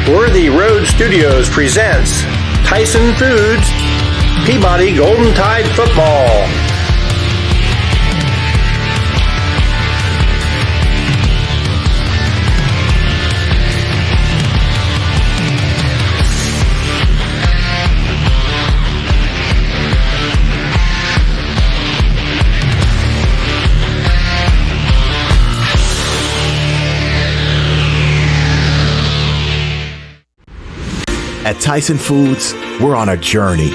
Worthy Road Studios presents Tyson Foods Peabody Golden Tide Football. At Tyson Foods, we're on a journey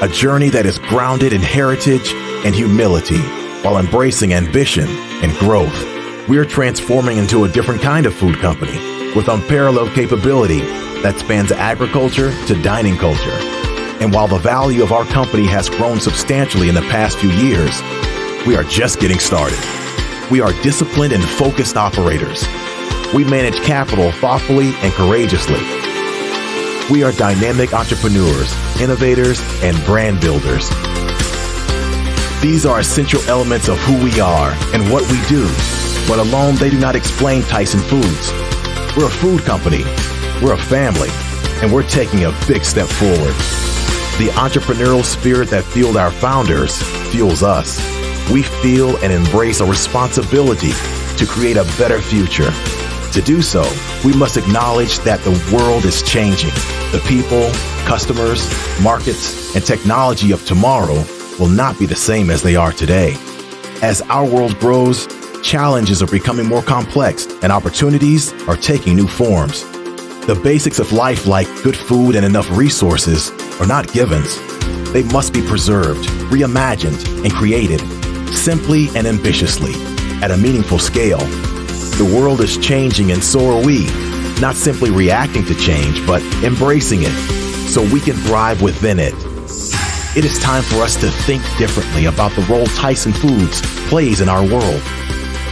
that is grounded in heritage and humility while embracing ambition and growth. We're transforming into a different kind of food company with unparalleled capability that spans agriculture to dining culture. And while the value of our company has grown substantially in the past few years, we are just getting started. We are disciplined and focused operators. We manage capital thoughtfully and courageously. We are dynamic entrepreneurs, innovators, and brand builders. These are essential elements of who we are and what we do, but alone they do not explain Tyson Foods. We're a food company, we're a family, and we're taking a big step forward. The entrepreneurial spirit that fueled our founders fuels us. We feel and embrace a responsibility to create a better future. To do so, we must acknowledge that the world is changing. The people, customers, markets, and technology of tomorrow will not be the same as they are today. As our world grows, challenges are becoming more complex and opportunities are taking new forms. The basics of life, like good food and enough resources, are not givens. They must be preserved, reimagined, and created simply and ambitiously at a meaningful scale. The world is changing and so are we, not simply reacting to change, but embracing it so we can thrive within it. It is time for us to think differently about the role Tyson Foods plays in our world.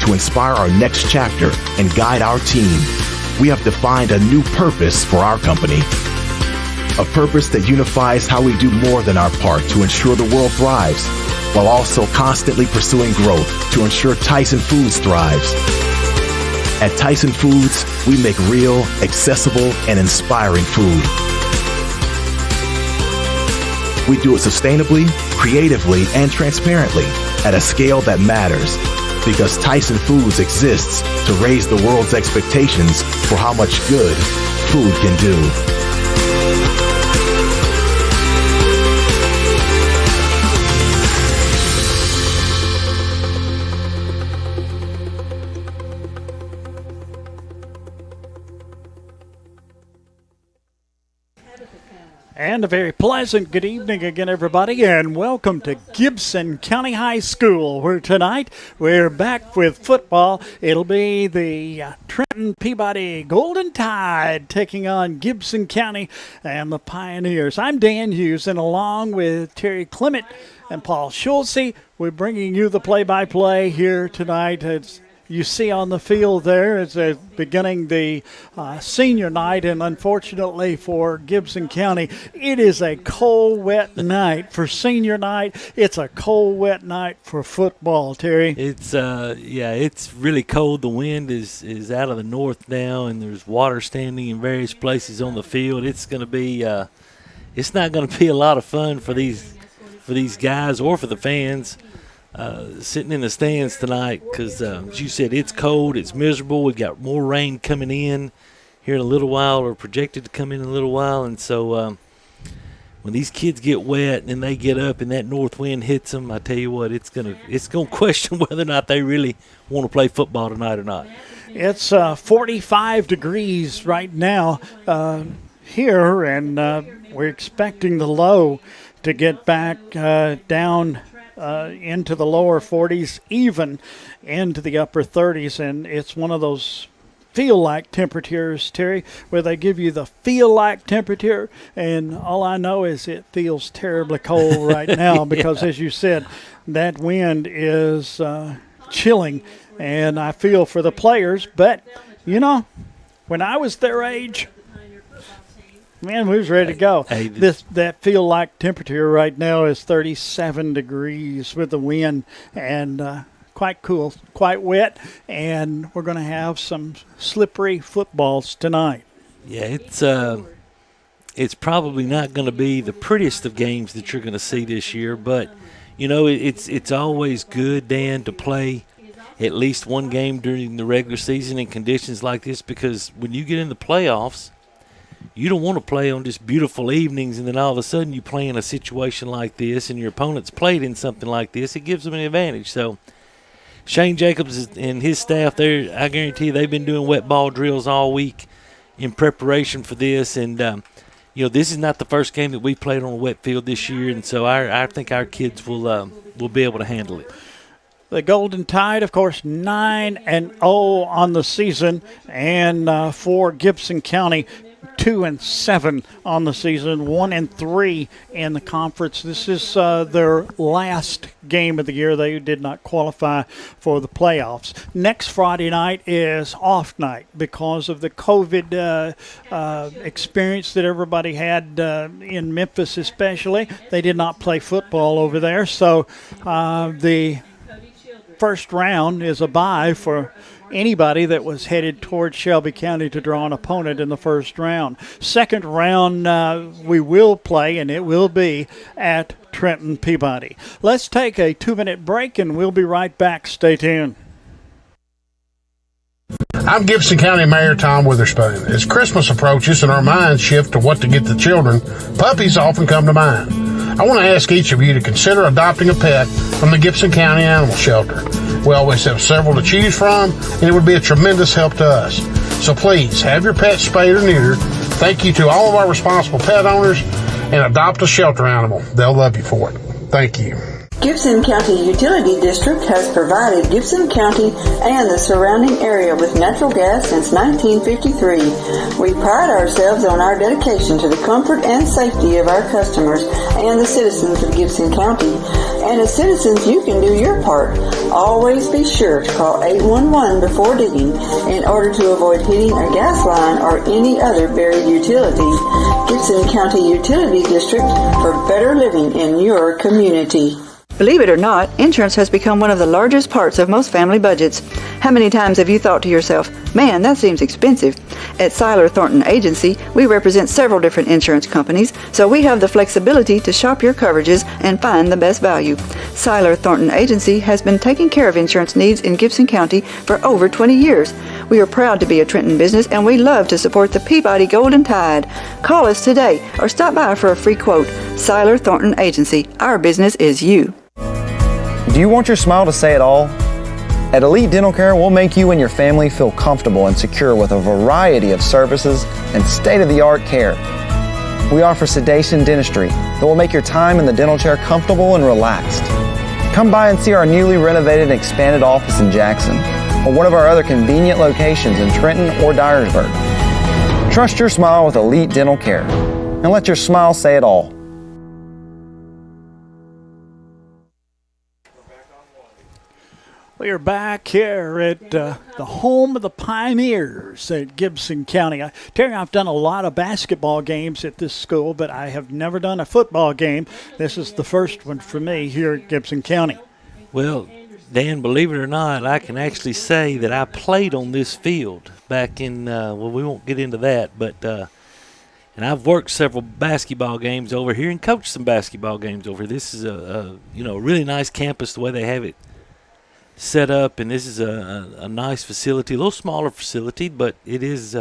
To inspire our next chapter and guide our team, we have defined a new purpose for our company. A purpose that unifies how we do more than our part to ensure the world thrives, while also constantly pursuing growth to ensure Tyson Foods thrives. At Tyson Foods, we make real, accessible, and inspiring food. We do it sustainably, creatively, and transparently at a scale that matters, because Tyson Foods exists to raise the world's expectations for how much good food can do. And a very pleasant good evening again, everybody, and welcome to Gibson County High School, where tonight we're back with football. It'll be the Trenton Peabody Golden Tide taking on Gibson County and the Pioneers. I'm Dan Hughes, and along with Terry Clement and Paul Schulze, we're bringing you the play-by-play here tonight. It's you see on the field there is beginning the senior night, and unfortunately for Gibson County, it is a cold, wet night for senior night. It's a cold, wet night for football, Terry. It's it's really cold. The wind is out of the north now, and there's water standing in various places on the field. It's going to be it's not going to be a lot of fun for these guys or for the fans. Sitting in the stands tonight because, as you said, it's cold, it's miserable. We've got more rain coming in here in a little while, or projected to come in a little while. And so when these kids get wet and they get up and that north wind hits them, I tell you what, it's gonna question whether or not they really want to play football tonight or not. It's 45 degrees right now here, and we're expecting the low to get back down into the lower 40s, even into the upper 30s, and it's one of those feel-like temperatures, Terry, where they give you the feel-like temperature, and all I know is it feels terribly cold right now because, as you said, that wind is chilling, and I feel for the players, but, you know, when I was their age, man, we was ready to go. That feel-like temperature right now is 37 degrees with the wind, and quite cool, quite wet, and we're going to have some slippery footballs tonight. Yeah, it's probably not going to be the prettiest of games that you're going to see this year, but it's always good, Dan, to play at least one game during the regular season in conditions like this, because when you get in the playoffs, you don't want to play on just beautiful evenings and then all of a sudden you play in a situation like this and your opponent's played in something like this. It gives them an advantage. So Shane Jacobs and his staff there, I guarantee you, they've been doing wet ball drills all week in preparation for this. And, this is not the first game that we played on a wet field this year, and so I think our kids will be able to handle it. The Golden Tide, of course, 9-0 on the season, and for Gibson County, 2-7 on the season, 1-3 in the conference. This is their last game of the year. They did not qualify for the playoffs. Next Friday night is off night because of the COVID experience that everybody had in Memphis, especially. They did not play football over there, so the first round is a bye for anybody that was headed towards Shelby County to draw an opponent in the first round. Second round we will play, and it will be at Trenton Peabody. Let's take a 2-minute break, and we'll be right back. Stay tuned. I'm Gibson County Mayor Tom Witherspoon. As Christmas approaches and our minds shift to what to get the children, puppies often come to mind. I want to ask each of you to consider adopting a pet from the Gibson County Animal Shelter. We always have several to choose from, and it would be a tremendous help to us. So please, have your pet spayed or neutered. Thank you to all of our responsible pet owners, and adopt a shelter animal. They'll love you for it. Thank you. Gibson County Utility District has provided Gibson County and the surrounding area with natural gas since 1953. We pride ourselves on our dedication to the comfort and safety of our customers and the citizens of Gibson County. And as citizens, you can do your part. Always be sure to call 811 before digging in order to avoid hitting a gas line or any other buried utilities. Gibson County Utility District for better living in your community. Believe it or not, insurance has become one of the largest parts of most family budgets. How many times have you thought to yourself, man, that seems expensive? At Seiler Thornton Agency, we represent several different insurance companies, so we have the flexibility to shop your coverages and find the best value. Seiler Thornton Agency has been taking care of insurance needs in Gibson County for over 20 years. We are proud to be a Trenton business, and we love to support the Peabody Golden Tide. Call us today or stop by for a free quote. Seiler Thornton Agency. Our business is you. Do you want your smile to say it all? At Elite Dental Care, we'll make you and your family feel comfortable and secure with a variety of services and state-of-the-art care. We offer sedation dentistry that will make your time in the dental chair comfortable and relaxed. Come by and see our newly renovated and expanded office in Jackson, or one of our other convenient locations in Trenton or Dyersburg. Trust your smile with Elite Dental Care, and let your smile say it all. We are back here at the home of the Pioneers at Gibson County. Terry, I've done a lot of basketball games at this school, but I have never done a football game. This is the first one for me here at Gibson County. Well, Dan, believe it or not, I can actually say that I played on this field back in, we won't get into that, but and I've worked several basketball games over here and coached some basketball games over here. This is a really nice campus, the way they have it set up, and this is a nice facility, a little smaller facility, but it is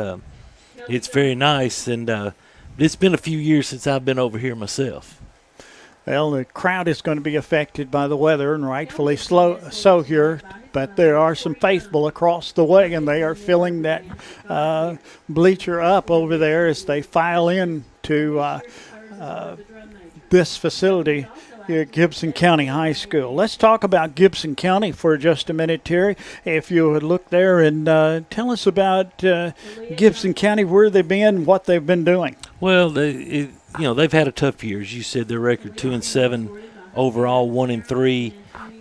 it's very nice, and it's been a few years since I've been over here myself. Well, the crowd is going to be affected by the weather, and rightfully so here, but there are some faithful across the way, and they are filling that bleacher up over there as they file in to this facility here at Gibson County High School. Let's talk about Gibson County for just a minute, Terry. If you would look there and tell us about Gibson County, where they've been, what they've been doing. Well, they've had a tough year. As you said, their record 2-7 overall, 1-3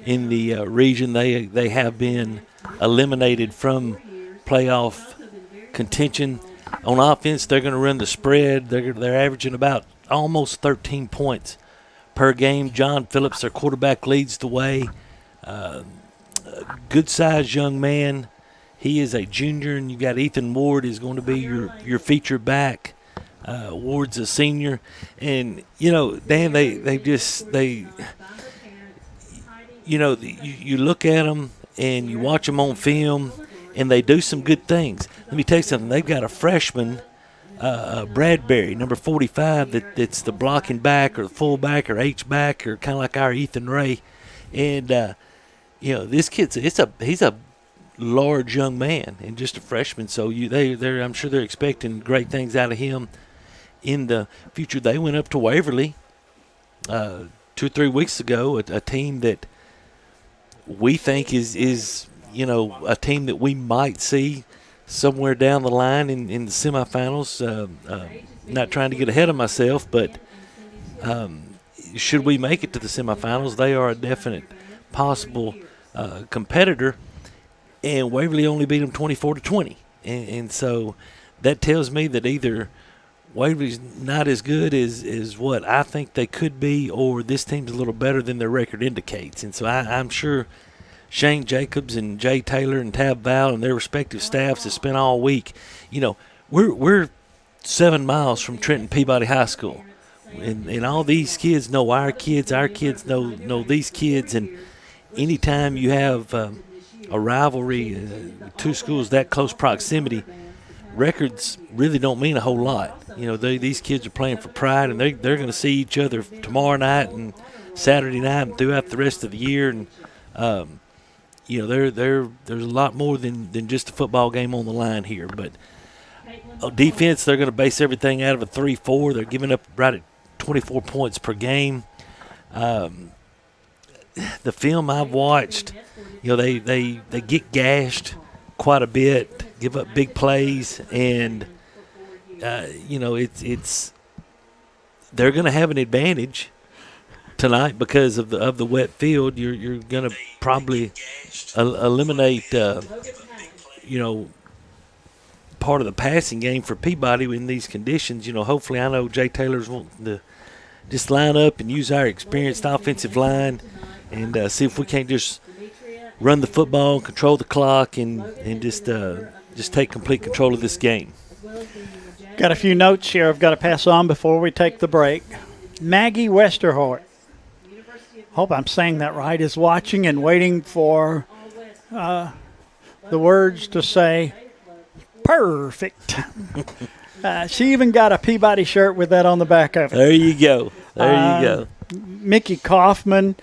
in the region. They have been eliminated from playoff contention. On offense, they're going to run the spread. They're averaging about almost 13 points per game. John Phillips, their quarterback, leads the way. Good-sized young man, He is a junior, and you got Ethan Ward is going to be your feature back. Ward's a senior, and Dan, you look at them and you watch them on film, and they do some good things. Let me tell you something. They've got a freshman, Bradbury, number 45, that's the blocking back or the fullback or H-back or kind of like our Ethan Ray. And, this kid's he's a large young man and just a freshman. So I'm sure they're expecting great things out of him in the future. They went up to Waverly 2 or 3 weeks ago, a team that we think is a team that we might see somewhere down the line in the semifinals. Not trying to get ahead of myself, but should we make it to the semifinals, they are a definite possible competitor. And Waverly only beat them 24-20, and so that tells me that either Waverly's not as good as what I think they could be, or this team's a little better than their record indicates. And so I'm sure Shane Jacobs and Jay Taylor and Tab Val and their respective staffs have spent all week. We're 7 miles from Trenton Peabody High School, and all these kids know our kids know these kids, and anytime you have a rivalry, two schools that close proximity, records really don't mean a whole lot. These kids are playing for pride, and they're going to see each other tomorrow night and Saturday night and throughout the rest of the year. And there's a lot more than just a football game on the line here. But defense, they're going to base everything out of a 3-4. They're giving up right at 24 points per game. The film I've watched, they get gashed quite a bit, give up big plays, and it's they're going to have an advantage tonight because of the wet field. You're going to probably eliminate part of the passing game for Peabody in these conditions. Hopefully, I know Jay Taylor's wanting to just line up and use our experienced offensive line and see if we can't just run the football, control the clock, and just take complete control of this game. Got a few notes here I've got to pass on before we take the break. Maggie Westerhort, hope I'm saying that right, is watching and waiting for the words to say perfect. She even got a Peabody shirt with that on the back of it. There you go. There you go. Mickey Kaufman,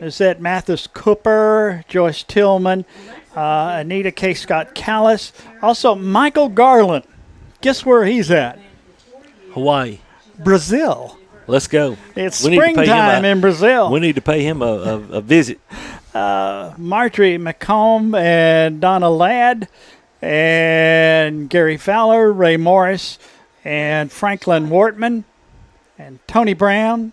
is that Mathis Cooper, Joyce Tillman, Anita K. Scott Callis, also Michael Garland. Guess where he's at? Hawaii. Brazil. Let's go. It's springtime in Brazil. We need to pay him a visit. Marjorie McComb and Donna Ladd and Gary Fowler, Ray Morris, and Franklin Wortman and Tony Brown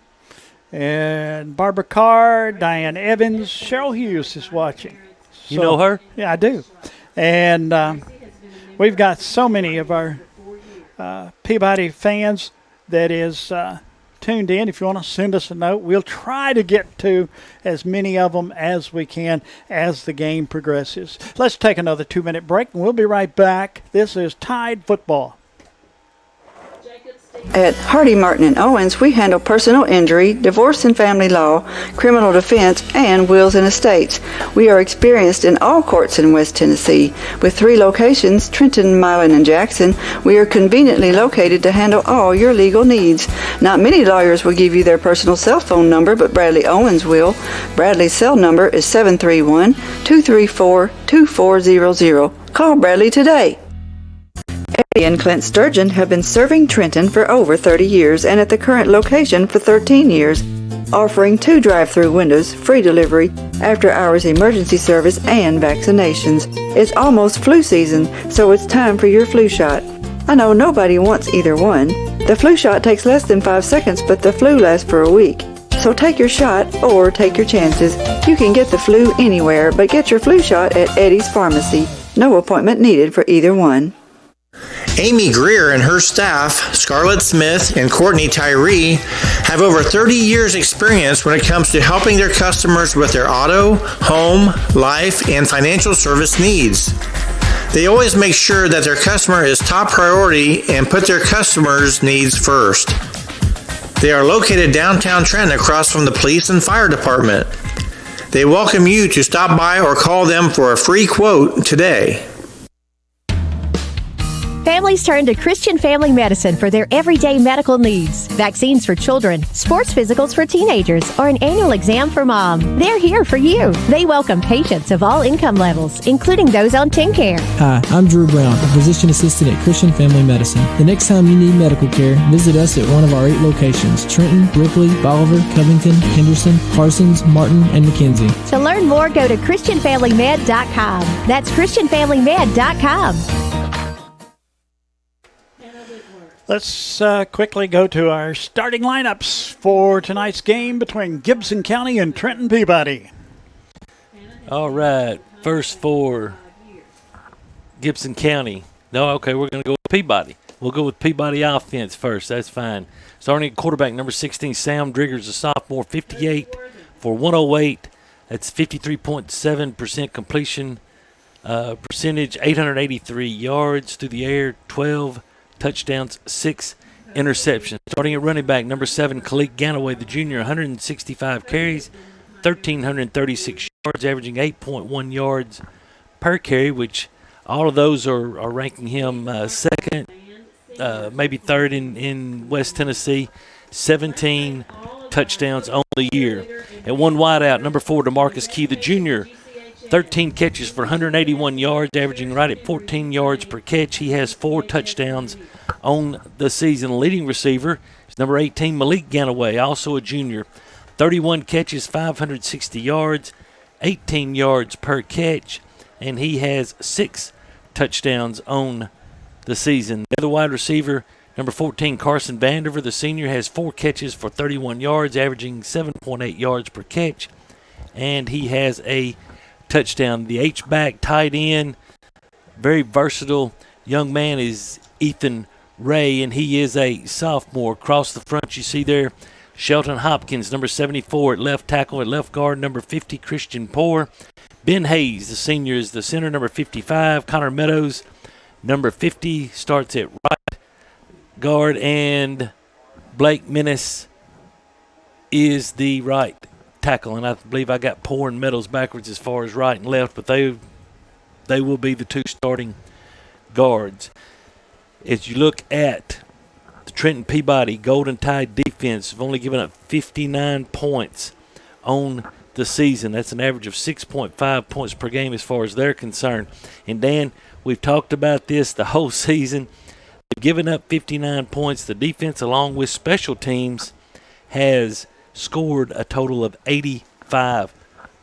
and Barbara Carr, Diane Evans. Cheryl Hughes is watching. You know her? Yeah, I do. And we've got so many of our Peabody fans that is tuned in. If you want to send us a note, we'll try to get to as many of them as we can as the game progresses. Let's take another 2-minute break, and we'll be right back. This is Tide Football. At Hardy, Martin and Owens, we handle personal injury, divorce and family law, criminal defense, and wills and estates. We are experienced in all courts in West Tennessee. With 3 locations, Trenton, Milan, and Jackson, we are conveniently located to handle all your legal needs. Not many lawyers will give you their personal cell phone number, but Bradley Owens will. Bradley's cell number is 731-234-2400. Call Bradley today. Eddie and Clint Sturgeon have been serving Trenton for over 30 years and at the current location for 13 years, offering 2 drive-through windows, free delivery, after-hours emergency service, and vaccinations. It's almost flu season, so it's time for your flu shot. I know nobody wants either one. The flu shot takes less than 5 seconds, but the flu lasts for a week. So take your shot or take your chances. You can get the flu anywhere, but get your flu shot at Eddie's Pharmacy. No appointment needed for either one. Amy Greer and her staff, Scarlett Smith and Courtney Tyree, have over 30 years experience when it comes to helping their customers with their auto, home, life, and financial service needs. They always make sure that their customer is top priority and put their customers' needs first. They are located downtown Trenton across from the police and fire department. They welcome you to stop by or call them for a free quote today. Families turn to Christian Family Medicine for their everyday medical needs. Vaccines for children, sports physicals for teenagers, or an annual exam for mom. They're here for you. They welcome patients of all income levels, including those on TennCare. Hi, I'm Drew Brown, a physician assistant at Christian Family Medicine. The next time you need medical care, visit us at one of our 8 locations: Trenton, Ripley, Bolivar, Covington, Henderson, Parsons, Martin, and McKenzie. To learn more, go to ChristianFamilyMed.com. That's ChristianFamilyMed.com. Let's quickly go to our starting lineups for tonight's game between Gibson County and Trenton Peabody. All right, first for Gibson County. No, okay, we're going to go with Peabody. We'll go with Peabody offense first. That's fine. Starting at quarterback, number 16, Sam Driggers, a sophomore, 58 for 108. That's 53.7% completion percentage, 883 yards through the air, 12 touchdowns, 6 interceptions. Starting at running back, number 7, Khalid Ganaway, the junior, 165 carries, 1,336 yards, averaging 8.1 yards per carry, which all of those are ranking him second, maybe third in West Tennessee. 17 touchdowns on the year. At one wideout, number 4, DeMarcus Key, the junior, 13 catches for 181 yards, averaging right at 14 yards per catch. He has 4 touchdowns on the season. Leading receiver is number 18, Malik Ganaway, also a junior. 31 catches, 560 yards, 18 yards per catch, and he has 6 touchdowns on the season. The other wide receiver, number 14, Carson Vandiver, the senior, has 4 catches for 31 yards, averaging 7.8 yards per catch, and he has a touchdown. The H-back tight end, very versatile young man, is Ethan Ray, and he is a sophomore. Across the front, you see there Shelton Hopkins, number 74 at left tackle. At left guard, number 50, Christian Poor. Ben Hayes, the senior, is the center, number 55. Connor Meadows, number 50, starts at right guard, and Blake Menace is the right tackle, and I believe I got Poor and Meadows backwards as far as right and left, but they will be the 2 starting guards. As you look at the Trenton Peabody Golden Tide defense, have only given up 59 points on the season. That's an average of 6.5 points per game as far as they're concerned. And Dan, we've talked about this the whole season. They've given up 59 points. The defense, along with special teams, has scored a total of 85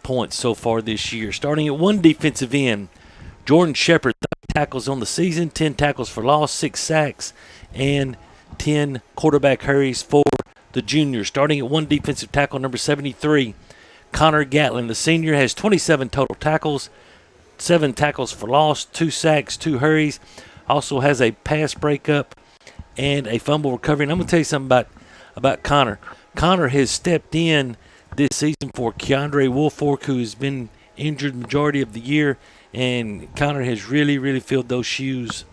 points so far this year. Starting at one defensive end, Jordan Shepard, 30 tackles on the season, 10 tackles for loss, 6 sacks, and 10 quarterback hurries for the junior. Starting at one defensive tackle, number 73, Connor Gatlin, the senior, has 27 total tackles, 7 tackles for loss, 2 sacks, 2 hurries. Also has a pass breakup and a fumble recovery. And I'm going to tell you something about Connor. Connor has stepped in this season for Keandre Woolfork, who has been injured the majority of the year, and Connor has really, really filled those shoes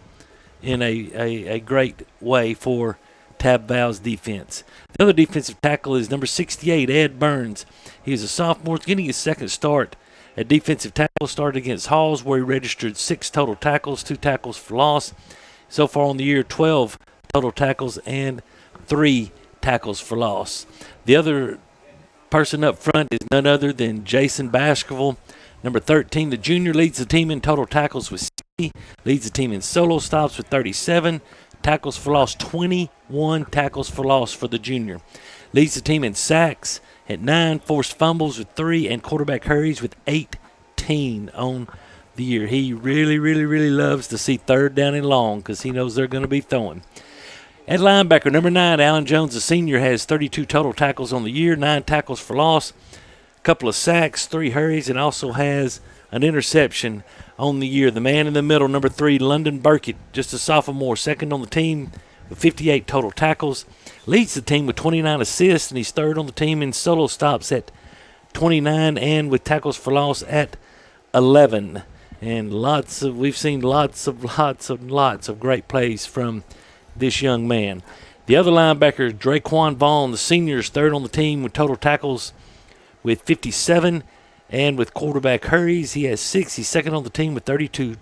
in a great way for Tab Val's defense. The other defensive tackle is number 68, Ed Burns. He's a sophomore, getting his second start at defensive tackle. Started against Halls, where he registered 6 total tackles, 2 tackles for loss. So far on the year, 12 total tackles and 3 tackles for loss. The other person up front is none other than Jason Baskerville, number 13. The junior leads the team in total tackles with 60, leads the team in solo stops with 37, tackles for loss, 21 tackles for loss for the junior. Leads the team in sacks at 9, forced fumbles with 3, and quarterback hurries with 18 on the year. He really, really, really loves to see third down and long because he knows they're going to be throwing. At linebacker, number 9, Alan Jones, the senior, has 32 total tackles on the year, 9 tackles for loss, a couple of sacks, 3 hurries, and also has an interception on the year. The man in the middle, number 3, London Burkett, just a sophomore, second on the team with 58 total tackles. Leads the team with 29 assists, and he's third on the team in solo stops at 29 and with tackles for loss at 11. And we've seen lots of great plays from this young man. The other linebacker, Draquan Vaughn, the senior, is third on the team with total tackles with 57. And with quarterback hurries, he has 6. He's second on the team with 32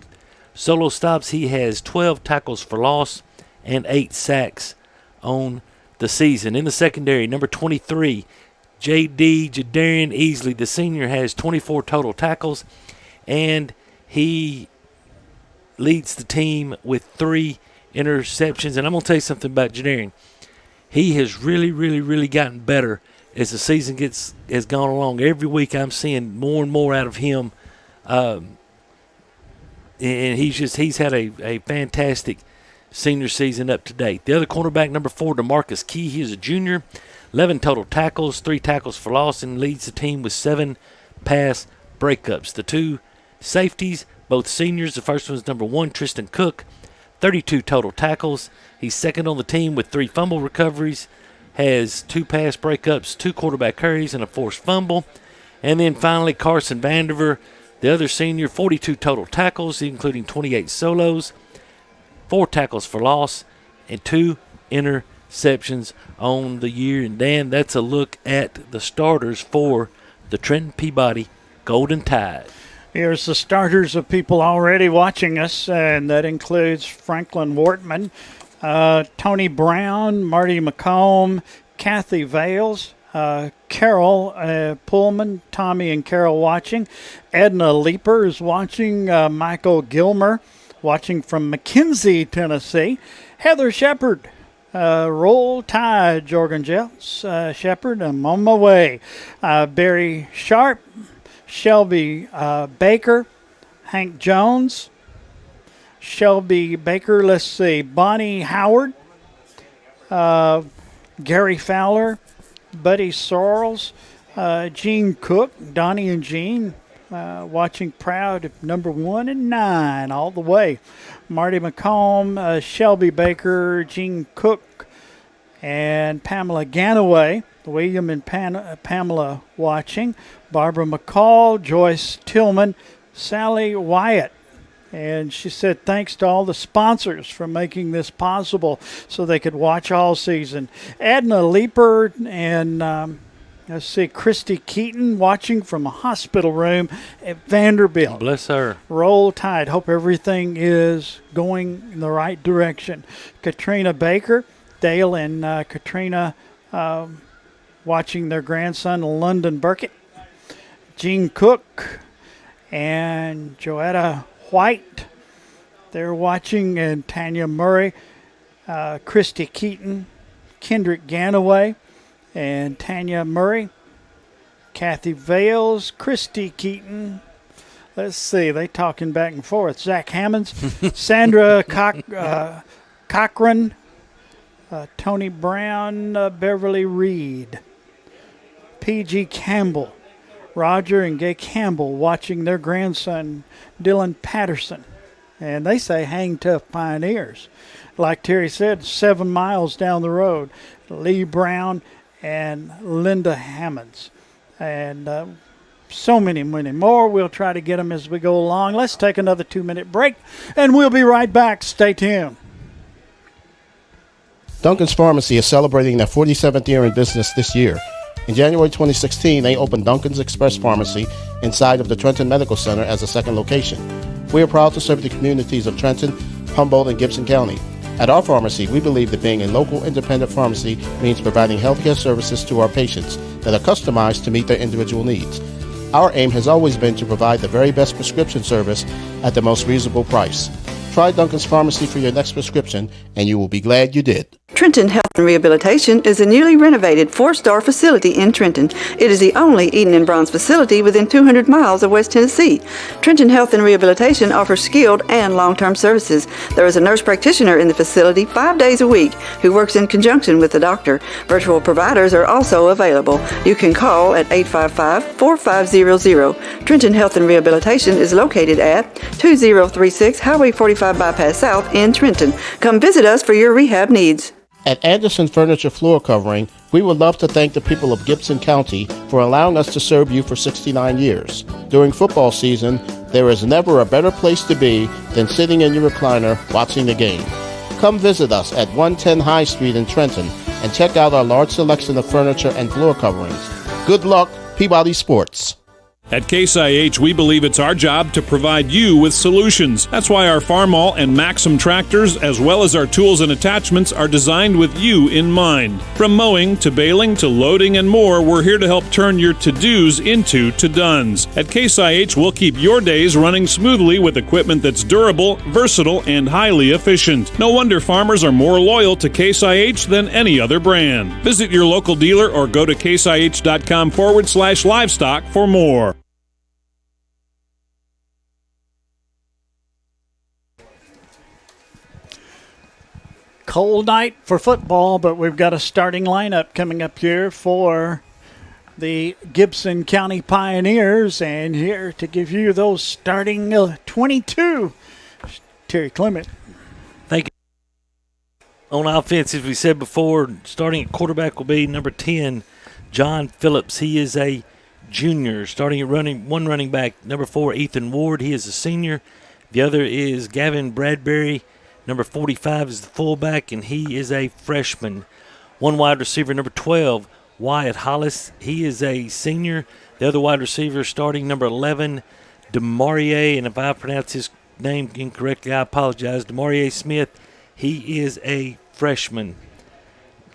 solo stops. He has 12 tackles for loss and 8 sacks on the season. In the secondary, number 23, J.D. Jadarian Easley, the senior, has 24 total tackles, and he leads the team with 3 interceptions. And I'm going to tell you something about Jadarian. He has really gotten better as the season has gone along. Every week I'm seeing more and more out of him, and he's had a fantastic senior season up to date. The other cornerback, number 4, DeMarcus Key, he is a junior, 11 total tackles, 3 tackles for loss, and leads the team with 7 pass breakups. The 2 safeties, both seniors. The first one's number 1, Tristan Cook, 32 total tackles. He's second on the team with 3 fumble recoveries, has 2 pass breakups, 2 quarterback hurries, and a forced fumble. And then finally, Carson Vandiver, the other senior, 42 total tackles, including 28 solos, 4 tackles for loss, and 2 interceptions on the year. And Dan, that's a look at the starters for the Trenton Peabody Golden Tide. Here's the starters of people already watching us, and that includes Franklin Wortman, Tony Brown, Marty McComb, Kathy Vales, Carol Pullman, Tommy and Carol watching. Edna Leeper is watching. Michael Gilmer watching from McKenzie, Tennessee. Heather Shepard, Roll Tide, Jorgen Jeltz, Shepard, I'm on my way. Barry Sharp, Shelby Baker, Hank Jones, Shelby Baker, let's see, Bonnie Howard, Gary Fowler, Buddy Sorrells, Gene Cook, Donnie and Gene, watching proud of number 1 and 9 all the way. Marty McComb, Shelby Baker, Gene Cook, and Pamela Ganaway. William and Pamela watching. Barbara McCall, Joyce Tillman, Sally Wyatt. And she said thanks to all the sponsors for making this possible so they could watch all season. Edna Leeper and let's see, Christy Keaton watching from a hospital room at Vanderbilt. Bless her. Roll Tide. Hope everything is going in the right direction. Katrina Baker, Dale and Katrina watching their grandson, London Burkett. Gene Cook and Joetta White, they're watching, and Tanya Murray, Christy Keaton, Kendrick Ganaway, and Tanya Murray, Kathy Vales, Christy Keaton. Let's see, they talking back and forth. Zach Hammonds, Sandra Cochran, Tony Brown, Beverly Reed, P.G. Campbell, Roger and Gay Campbell watching their grandson, Dylan Patterson. And they say hang tough pioneers. Like Terry said, 7 miles down the road. Lee Brown and Linda Hammonds. And so many more. We'll try to get them as we go along. Let's take another 2-minute break, and we'll be right back. Stay tuned. Duncan's Pharmacy is celebrating their 47th year in business this year. In January 2016, they opened Duncan's Express Pharmacy inside of the Trenton Medical Center as a second location. We are proud to serve the communities of Trenton, Humboldt, and Gibson County. At our pharmacy, we believe that being a local independent pharmacy means providing healthcare services to our patients that are customized to meet their individual needs. Our aim has always been to provide the very best prescription service at the most reasonable price. Try Duncan's Pharmacy for your next prescription, and you will be glad you did. Trenton Health and Rehabilitation is a newly renovated 4-star facility in Trenton. It is the only Eden and Bronze facility within 200 miles of West Tennessee. Trenton Health and Rehabilitation offers skilled and long-term services. There is a nurse practitioner in the facility 5 days a week who works in conjunction with the doctor. Virtual providers are also available. You can call at 855-4500. Trenton Health and Rehabilitation is located at 2036 Highway 45 Bypass South in Trenton. Come visit us for your rehab needs. At Anderson Furniture Floor Covering, we would love to thank the people of Gibson County for allowing us to serve you for 69 years. During football season, there is never a better place to be than sitting in your recliner watching the game. Come visit us at 110 High Street in Trenton and check out our large selection of furniture and floor coverings. Good luck, Peabody Sports. At Case IH, we believe it's our job to provide you with solutions. That's why our Farmall and Maxim tractors, as well as our tools and attachments, are designed with you in mind. From mowing to baling to loading and more, we're here to help turn your to-dos into to-dones. At Case IH, we'll keep your days running smoothly with equipment that's durable, versatile, and highly efficient. No wonder farmers are more loyal to Case IH than any other brand. Visit your local dealer or go to caseih.com/livestock for more. Cold night for football, but we've got a starting lineup coming up here for the Gibson County Pioneers. And here to give you those starting 22, Terry Clement. Thank you. On offense, as we said before, starting at quarterback will be number 10, John Phillips. He is a junior. Starting at running back, number 4, Ethan Ward. He is a senior. The other is Gavin Bradbury. Number 45 is the fullback, and he is a freshman. One wide receiver, number 12, Wyatt Hollis. He is a senior. The other wide receiver starting, number 11, Demarie, and if I pronounce his name incorrectly, I apologize, Demarie Smith. He is a freshman.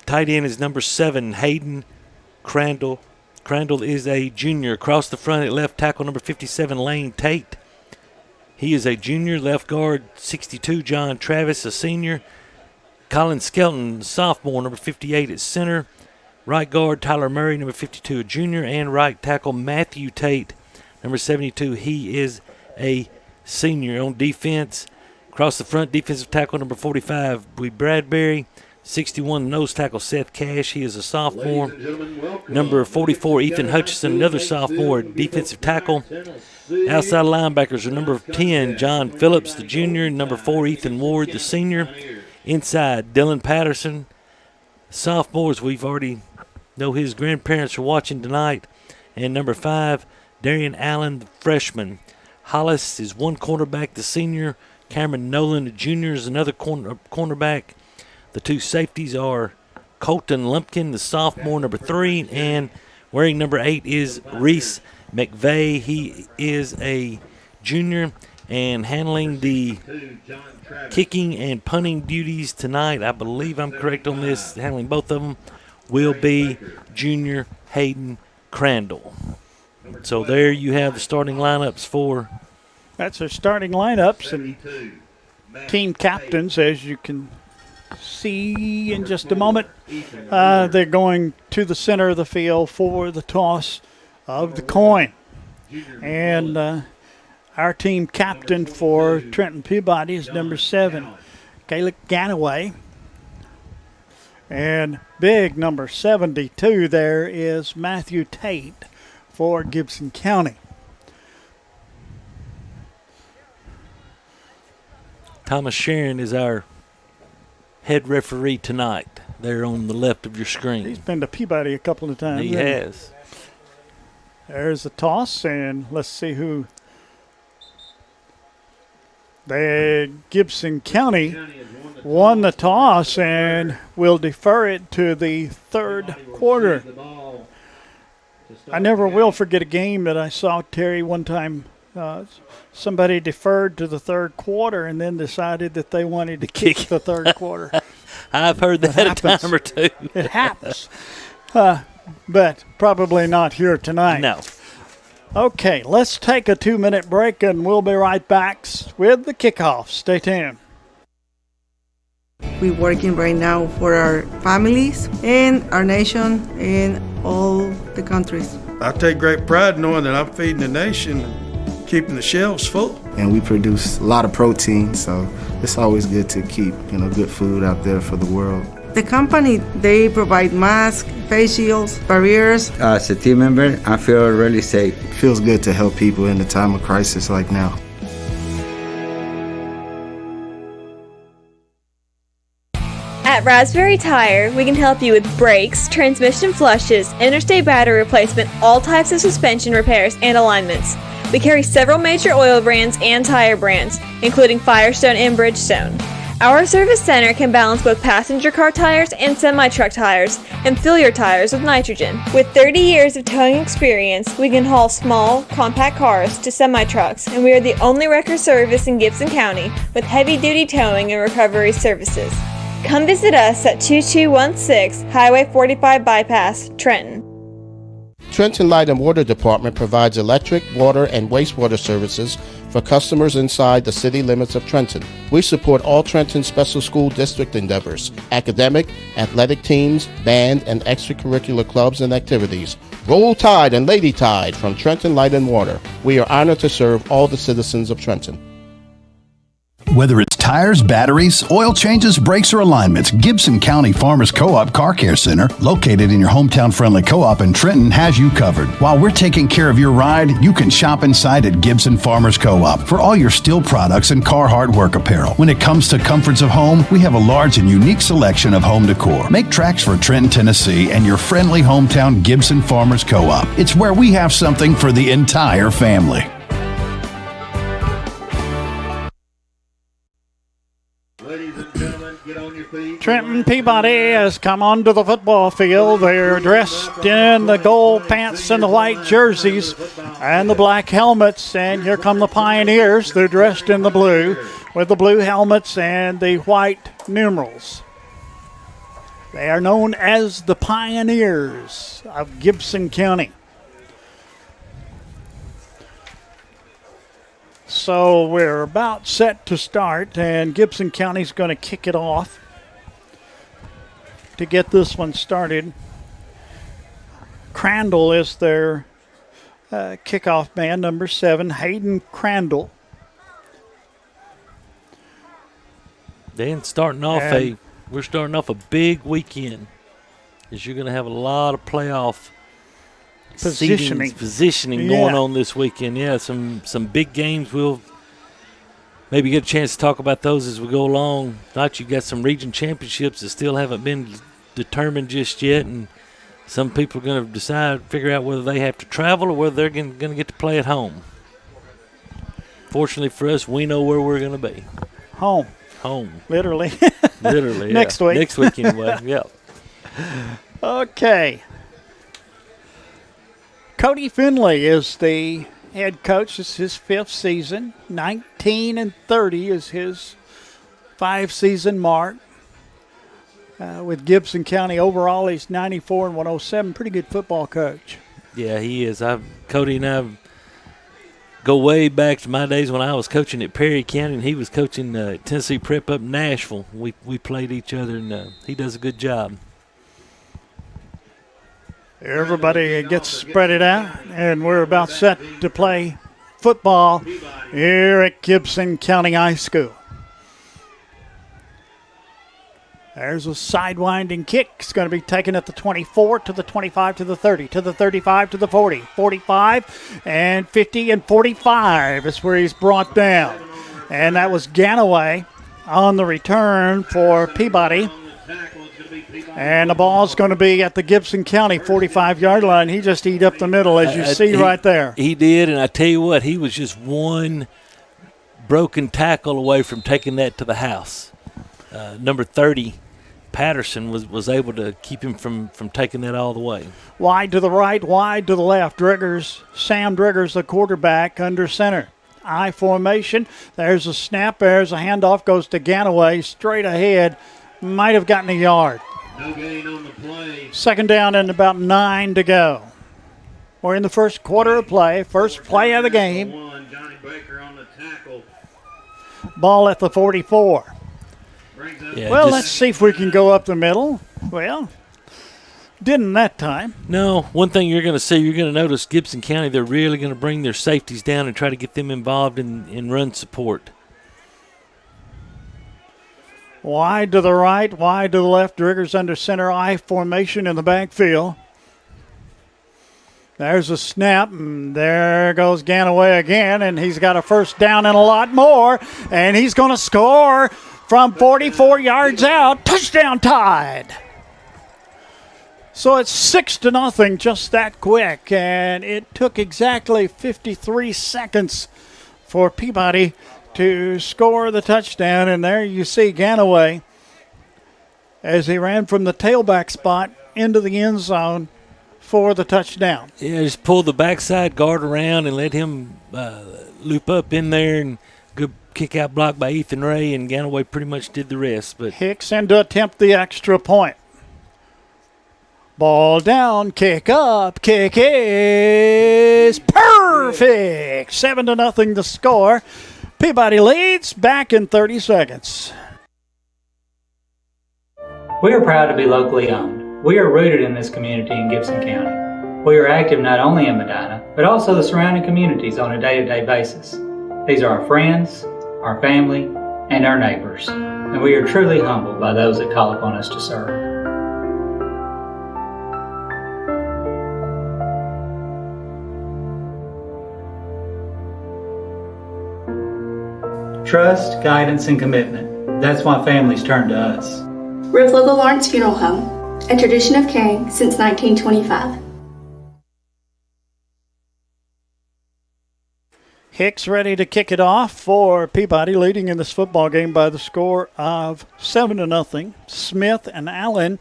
Tight end is number 7, Hayden Crandall. Crandall is a junior. Across the front at left tackle, number 57, Lane Tate. He is a junior. Left guard, 62, John Travis, a senior. Colin Skelton, sophomore, number 58 at center. Right guard, Tyler Murray, number 52, a junior. And right tackle, Matthew Tate, number 72. He is a senior. On defense, across the front, defensive tackle, number 45, Bradbury. 61, nose tackle, Seth Cash. He is a sophomore. Number 44, Ethan Hutchison, another sophomore, defensive tackle. Outside linebackers are number 10, John Phillips, the junior. Number 4, Ethan Ward, the senior. Inside, Dylan Patterson. Sophomores, we've already know his grandparents are watching tonight. And number 5, Darian Allen, the freshman. Hollis is one cornerback, the senior. Cameron Nolan, the junior, is another cornerback. The two safeties are Colton Lumpkin, the sophomore, number 3, and wearing number 8 is Reese McVeigh. He is a junior, and handling the kicking and punting duties tonight, I believe I'm correct on this, handling both of them, will be junior Hayden Crandall. So there you have the starting lineups for. That's our starting lineups and team captains, as you can see in just a moment. They're going to the center of the field for the toss of the coin. And our team captain for Trenton Peabody is number 7, Caleb Ganaway. And big number 72 there is Matthew Tate for Gibson County. Thomas Sharon is our head referee tonight, there on the left of your screen. He's been to Peabody a couple of times. He has. There's a toss, and let's see who. The Gibson County won the toss and will defer it to the third quarter. I never will forget a game that I saw, Terry, one time. Somebody deferred to the third quarter and then decided that they wanted to kick the third quarter. I've heard that a time or two. It happens. But probably not here tonight. No. Okay, let's take a 2-minute break and we'll be right back with the kickoff. Stay tuned. We're working right now for our families and our nation and all the countries. I take great pride knowing that I'm feeding the nation and keeping the shelves full. And we produce a lot of protein, so it's always good to keep, good food out there for the world. The company, they provide masks, face shields, barriers. As a team member, I feel really safe. It feels good to help people in a time of crisis like now. At Raspberry Tire, we can help you with brakes, transmission flushes, interstate battery replacement, all types of suspension repairs, and alignments. We carry several major oil brands and tire brands, including Firestone and Bridgestone. Our service center can balance both passenger car tires and semi-truck tires and fill your tires with nitrogen. With 30 years of towing experience, we can haul small, compact cars to semi-trucks, and we are the only wrecker service in Gibson County with heavy-duty towing and recovery services. Come visit us at 2216 Highway 45 Bypass, Trenton. Trenton Light and Water Department provides electric, water, and wastewater services for customers inside the city limits of Trenton. We support all Trenton Special School District endeavors, academic, athletic teams, band, and extracurricular clubs and activities. Roll Tide and Lady Tide from Trenton Light and Water. We are honored to serve all the citizens of Trenton. Whether it's tires, batteries, oil changes, brakes, or alignments, Gibson County Farmers Co-op Car Care Center, located in your hometown-friendly co-op in Trenton, has you covered. While we're taking care of your ride, you can shop inside at Gibson Farmers Co-op for all your steel products and car hard work apparel. When it comes to comforts of home, we have a large and unique selection of home decor. Make tracks for Trenton, Tennessee, and your friendly hometown Gibson Farmers Co-op. It's where we have something for the entire family. Trenton Peabody has come onto the football field. They're dressed in the gold pants and the white jerseys and the black helmets. And here come the Pioneers. They're dressed in the blue with the blue helmets and the white numerals. They are known as the Pioneers of Gibson County. So we're about set to start, and Gibson County's going to kick it off to get this one started. Crandall is their kickoff man, number 7, Hayden Crandall. Then we're starting off a big weekend, as you're going to have a lot of playoff positioning going on this weekend. Yeah, some big games. We'll maybe get a chance to talk about those as we go along. You've got some region championships that still haven't been determined just yet, and some people are going to figure out whether they have to travel or whether they're going to get to play at home. Fortunately for us, we know where we're going to be. Home. Literally. Literally. Next week. Next week anyway. Yeah. Okay. Cody Finley is the head coach. It's his 5th season. 19-30 is his 5-season mark. With Gibson County overall, he's 94-107. Pretty good football coach. Yeah, he is. Cody and I go way back to my days when I was coaching at Perry County, and he was coaching Tennessee Prep up in Nashville. We played each other, and he does a good job. Everybody gets spread out, and we're about set to play football here at Gibson County High School. There's a sidewinding kick. It's going to be taken at the 24 to the 25 to the 30 to the 35 to the 40, 45 and 50 and 45 is where he's brought down. And that was Ganaway on the return for Peabody. And the ball's going to be at the Gibson County 45-yard line. He just eat up the middle, as you see right there. He did, and I tell you what, he was just one broken tackle away from taking that to the house. Number 30, Patterson, was able to keep him from taking that all the way. Wide to the right, wide to the left. Sam Driggers, the quarterback, under center. I formation. There's a snap. There's a handoff. Goes to Ganaway, straight ahead. Might have gotten a yard. No gain on the play. Second down and about 9 to go. We're in the first quarter of play. First play of the game. Johnny Baker on the tackle. Ball at the 44. Yeah, well, let's see if we can go up the middle. Well, didn't that time. No, one thing you're going to see, you're going to notice Gibson County, they're really going to bring their safeties down and try to get them involved in run support. Wide to the right, wide to the left. Driggers under center I formation in the backfield. There's a snap, and there goes Ganaway again, and he's got a first down and a lot more, and he's going to score from 44 yards out. Touchdown Tide. So it's 6-0, just that quick, and it took exactly 53 seconds for Peabody to score the touchdown, and there you see Ganaway as he ran from the tailback spot into the end zone for the touchdown. Yeah, just pull the backside guard around and let him loop up in there, and good kick-out block by Ethan Ray, and Ganaway pretty much did the rest. But Hicks in to attempt the extra point. Ball down, kick up, kick is perfect. 7-0 the score. Peabody leads, back in 30 seconds. We are proud to be locally owned. We are rooted in this community in Gibson County. We are active not only in Medina, but also the surrounding communities on a day-to-day basis. These are our friends, our family, and our neighbors, and we are truly humbled by those that call upon us to serve. Trust, guidance, and commitment. That's why families turn to us. We're the Lawrence Funeral Home, a tradition of caring since 1925. Hicks ready to kick it off for Peabody, leading in this football game by the score of 7-0. Smith and Allen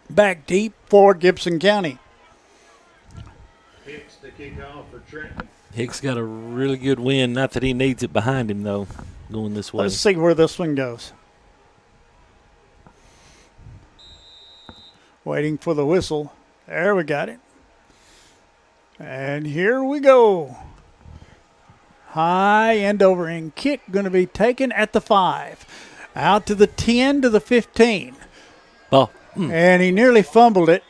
back deep for Gibson County. Hicks to kick off for Trenton. Hicks got a really good win. Not that he needs it behind him, though, going this way. Let's see where this one goes. Waiting for the whistle. There, we got it. And here we go. High end over end kick going to be taken at the 5. Out to the 10 to the 15. Ball. And he nearly fumbled it.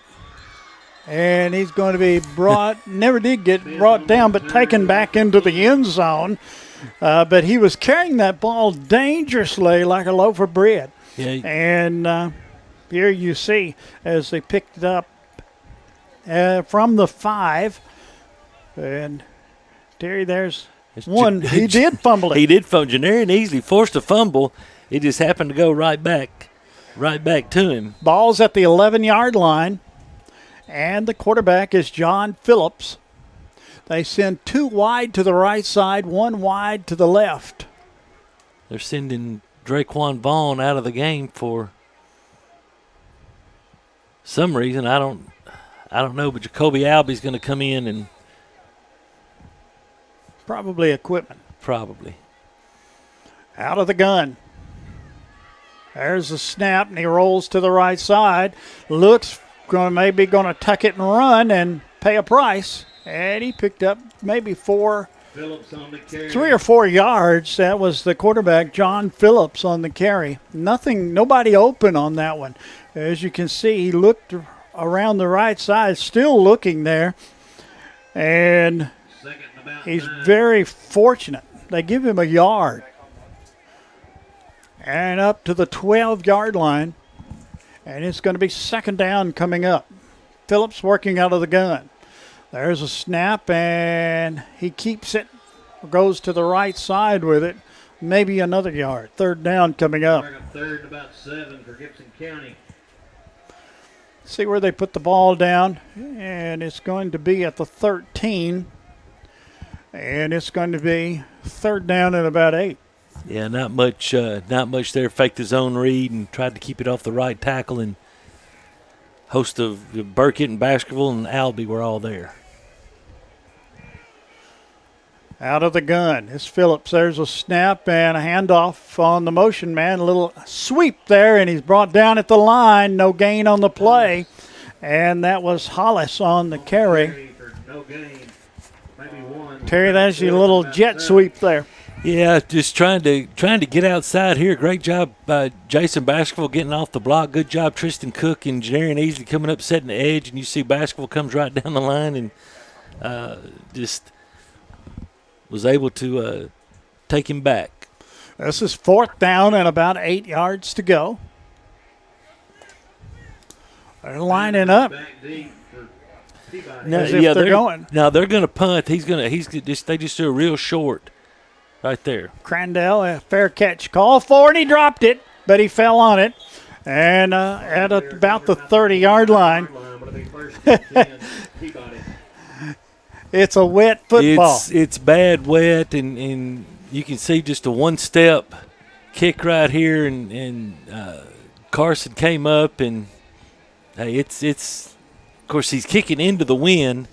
And he's going to be brought, never did get brought down, but taken back into the end zone. But he was carrying that ball dangerously like a loaf of bread. Yeah. And here you see as they picked it up from the 5. And Terry, there's one. He did fumble it. He did fumble. Janarian Easley forced a fumble. It just happened to go right back to him. Ball's at the 11-yard line. And the quarterback is John Phillips. They send 2 wide to the right side, 1 wide to the left. They're sending Draquan Vaughn out of the game for some reason. I don't know, but Jacoby Albie's going to come in and probably equipment. Probably. Out of the gun. There's the snap, and he rolls to the right side. Looks maybe going to tuck it and run and pay a price. And he picked up maybe 3 or 4 yards. That was the quarterback, John Phillips, on the carry. Nobody open on that one. As you can see, he looked around the right side, still looking there. And he's very fortunate. They give him a yard. And up to the 12-yard line. And it's going to be second down coming up. Phillips working out of the gun. There's a snap, and he keeps it. Goes to the right side with it. Maybe another yard. Third down coming up. Third and about 7 for Gibson County. See where they put the ball down. And it's going to be at the 13. And it's going to be third down and about 8. Yeah, not much there. Faked his own read and tried to keep it off the right tackle. And host of Burkett and Baskerville and Albie were all there. Out of the gun is Phillips. There's a snap and a handoff on the motion man. A little sweep there, and he's brought down at the line. No gain on the play. And that was Hollis on the carry. No gain. Maybe 1. Terry, that's your little jet sweep there. Yeah, just trying to get outside here. Great job by Jason Baskerville getting off the block. Good job Tristan Cook and Janarian Easley coming up, setting the edge, and you see Baskerville comes right down the line and just was able to take him back. This is 4th down and about 8 yards to go. They're lining up. No, as if they're going. No, they're going to punt. They just do a real short right there. Crandell, a fair catch call for, and he dropped it, but he fell on it. And at about the 30-yard line, it's a wet football. It's bad wet, and you can see just a one-step kick right here, and Carson came up, and hey, it's of course he's kicking into the wind,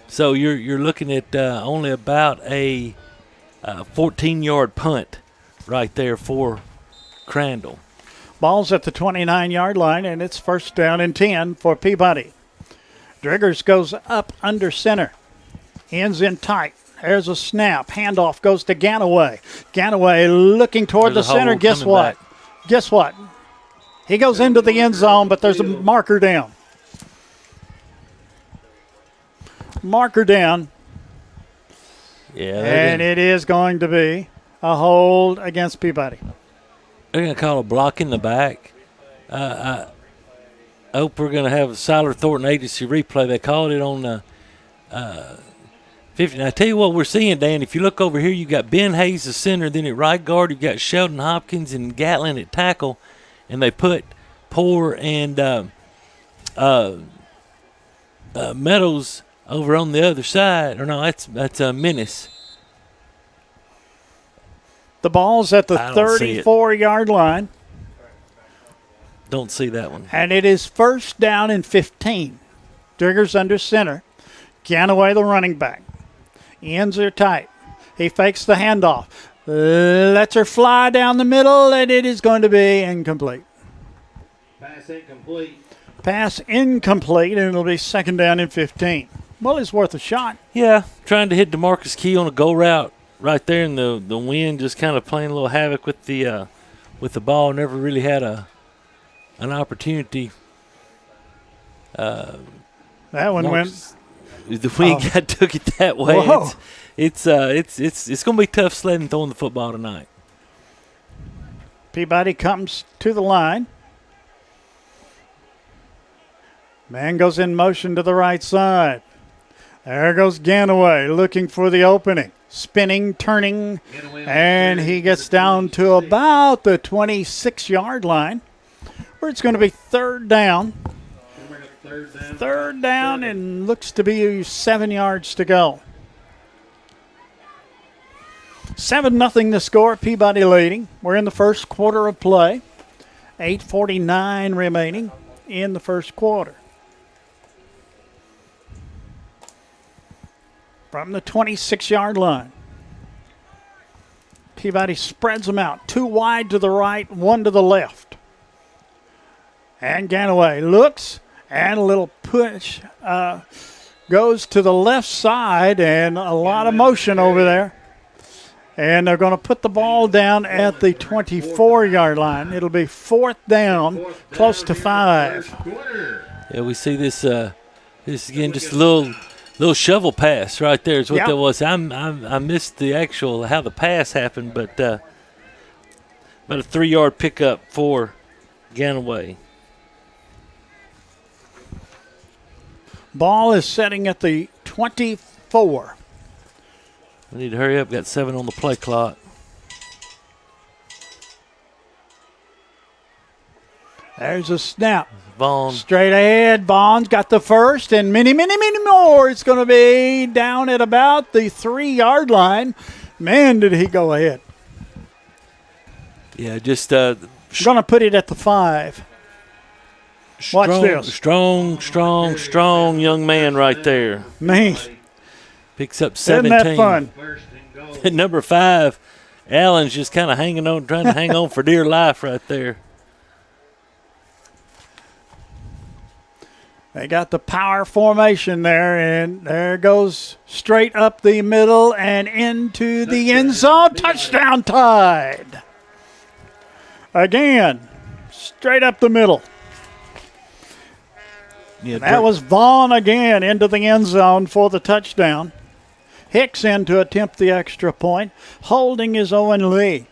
so you're looking at only about a 14-yard punt right there for Crandall. Ball's at the 29-yard line, and it's 1st down and 10 for Peabody. Driggers goes up under center. Ends in tight. There's a snap. Handoff goes to Ganaway. Ganaway looking toward the center. Guess what? Guess what? He goes into the end zone, but there's a marker down. Marker down. Yeah, and it is going to be a hold against Peabody. They're going to call a block in the back. I hope we're going to have a Siler Thornton agency replay. They called it on the 50. Now, I tell you what we're seeing, Dan. If you look over here, you got Ben Hayes, the center. Then at right guard, you've got Sheldon Hopkins and Gatlin at tackle. And they put Poor and Meadows over on the other side. Or no, that's Menace. The ball's at the 34-yard line. Don't see that one. And it is 1st down and 15. Driggers under center. Ganaway, the running back. Ends are tight. He fakes the handoff. Lets her fly down the middle, and it is going to be incomplete. Pass incomplete. Pass incomplete, and it'll be 2nd down and 15. Well, it's worth a shot. Yeah, trying to hit DeMarcus Key on a go route right there, and the wind just kind of playing a little havoc with the ball. Never really had an opportunity. That one went. The wind took it that way. It's going to be tough sledding throwing the football tonight. Peabody comes to the line. Man goes in motion to the right side. There goes Ganaway looking for the opening. Spinning, turning, and he gets down to about the 26-yard line, where it's going to be 3rd down. 3rd down, and looks to be 7 yards to go. 7-0 the score. Peabody leading. We're in the first quarter of play. 8:49 remaining in the first quarter. From the 26-yard line. Peabody spreads them out. 2 wide to the right, 1 to the left. And Ganaway looks, and a little push goes to the left side, and a lot of motion over there. And they're going to put the ball down at the 24-yard line. It'll be 4th down, close to 5. Yeah, we see this again, just a little shovel pass right there is what that was. I missed the actual how the pass happened, but about a 3-yard pickup for Ganaway. Ball is setting at the 24. We need to hurry up. Got 7 on the play clock. There's a snap. Vaughn. Straight ahead. Vaughn's got the first, and many more. It's going to be down at about the 3-yard line. Man, did he go ahead. Yeah, just going to put it at the 5. Watch this. Strong young man right there. Man. Picks up 17. Isn't that fun? At number 5, Allen's just kind of hanging on, trying to hang on for dear life right there. They got the power formation there, and there goes straight up the middle and into the end zone. Touchdown Tide. Again, straight up the middle. Yeah, that was Vaughn again into the end zone for the touchdown. Hicks in to attempt the extra point. Holding is Owen Lee.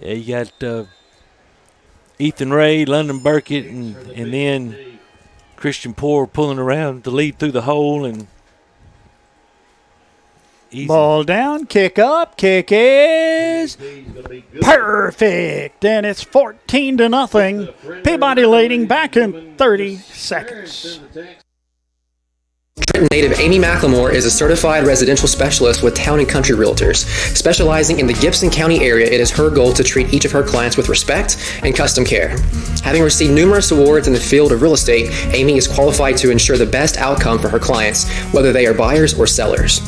Yeah, you got Ethan Ray, London Burkett, and then Christian Poore pulling around to lead through the hole. And easy. Ball down, kick up, kick is perfect, and it's 14-0. Peabody leading back in 30 seconds. Trenton native Amy McLemore is a certified residential specialist with Town & Country Realtors. Specializing in the Gibson County area, it is her goal to treat each of her clients with respect and custom care. Having received numerous awards in the field of real estate, Amy is qualified to ensure the best outcome for her clients, whether they are buyers or sellers.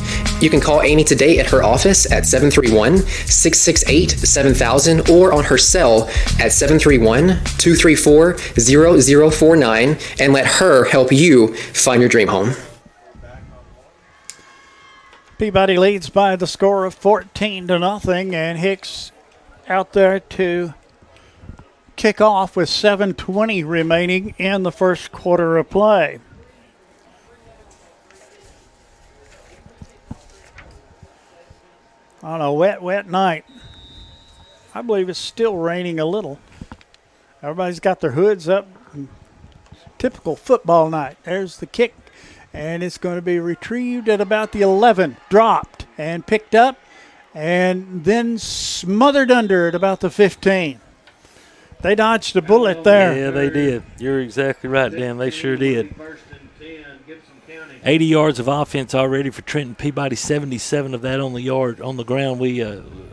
You can call Amy today at her office at 731-668-7000 or on her cell at 731-234-0049 and let her help you find your dream home. Peabody leads by the score of 14-0, and Hicks out there to kick off with 7:20 remaining in the first quarter of play. On a wet night. I believe it's still raining a little. Everybody's got their hoods up. Typical football night. There's the kick. And it's going to be retrieved at about the 11. Dropped and picked up and then smothered under at about the 15. They dodged a bullet there. Yeah, they did. You're exactly right, Dan. They sure did. 80 yards of offense already for Trenton. Peabody, 77 of that on the ground.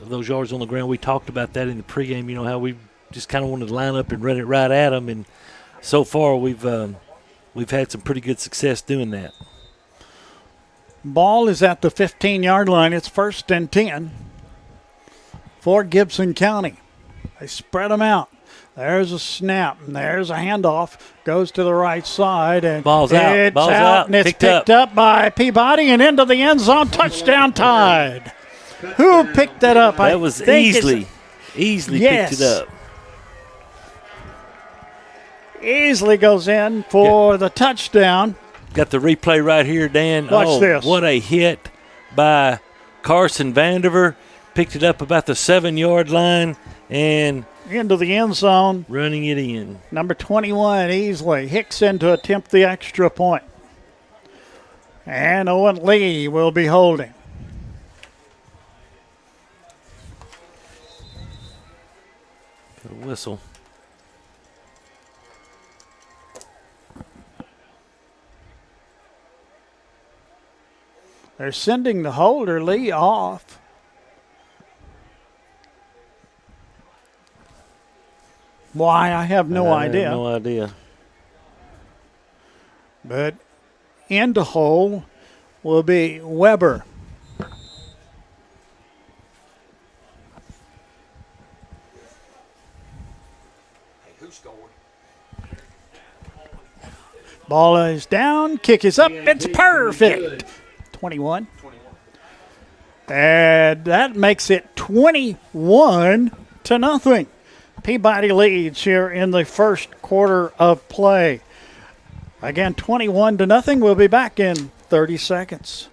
Those yards on the ground, we talked about that in the pregame, how we just kind of wanted to line up and run it right at them. And so far we've had some pretty good success doing that. Ball is at the 15-yard line. It's 1st and 10 for Gibson County. They spread them out. There's a snap, and there's a handoff. Goes to the right side, and Ball's out. Ball's out. And it's picked up by Peabody and into the end zone. Touchdown Tide. Who picked that up? That was easily picked it up. Easily goes in for the touchdown. Got the replay right here, Dan. Watch this. What a hit by Carson Vandiver. Picked it up about the 7-yard line and into the end zone. Running it in. Number 21, Easley. Hicks in to attempt the extra point. And Owen Lee will be holding. Got a whistle. They're sending the holder, Lee, off. Why, I have no idea. No idea. But into hole will be Weber. Ball is down, kick is up, it's perfect. 21. And that makes it 21-0. Peabody leads here in the first quarter of play. Again, 21-0. We'll be back in 30 seconds.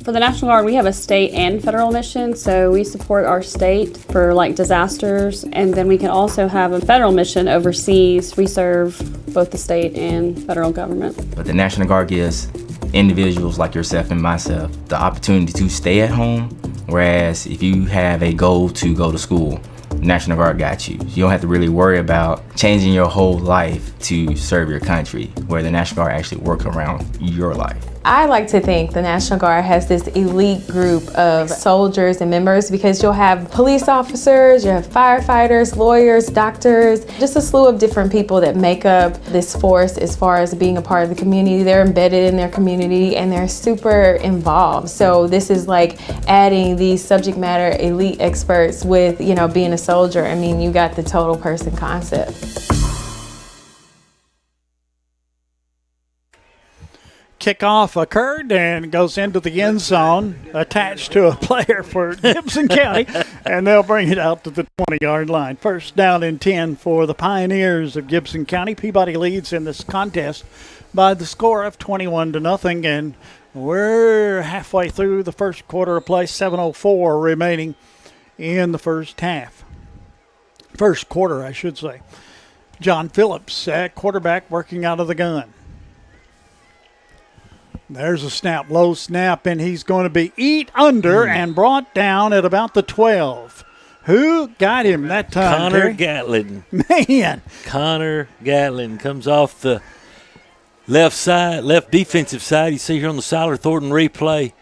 For the National Guard, we have a state and federal mission, so we support our state for disasters, and then we can also have a federal mission overseas. We serve both the state and federal government. But the National Guard gives individuals like yourself and myself the opportunity to stay at home, whereas if you have a goal to go to school, the National Guard got you. You don't have to really worry about changing your whole life to serve your country, where the National Guard actually works around your life. I like to think the National Guard has this elite group of soldiers and members because you'll have police officers, you'll have firefighters, lawyers, doctors, just a slew of different people that make up this force as far as being a part of the community. They're embedded in their community and they're super involved. So this is like adding these subject matter elite experts with, being a soldier. I mean, you got the total person concept. Kickoff occurred and goes into the end zone, attached to a player for Gibson County, and they'll bring it out to the 20-yard line. First down and 10 for the Pioneers of Gibson County. Peabody leads in this contest by the score of 21-0, and we're halfway through the first quarter of play, 7:04 remaining in the first half. First quarter, I should say. John Phillips at quarterback working out of the gun. There's a snap, low snap, and he's going to be eat under and brought down at about the 12. Who got him that time, Connor Terry? Gatlin. Man. Connor Gatlin comes off the left side, left defensive side. You see here on the Siler Thornton replay.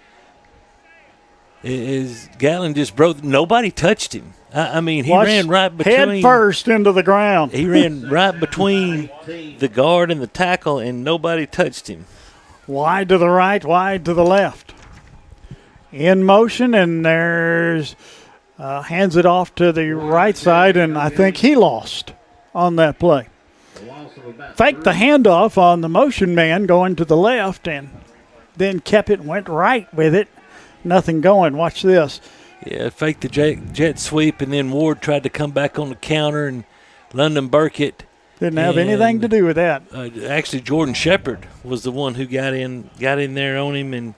Is Gatlin just broke. Nobody touched him. I mean, he ran right between. Head first into the ground. He ran right between the guard and the tackle, and nobody touched him. Wide to the right, wide to the left. In motion, and there's hands it off to the right side, and I think he lost on that play. Faked the handoff on the motion man going to the left, and then kept it and went right with it. Nothing going. Watch this. Yeah, faked the jet sweep, and then Ward tried to come back on the counter, and London Burkett didn't have anything to do with that. Actually, Jordan Shepard was the one who got in there on him and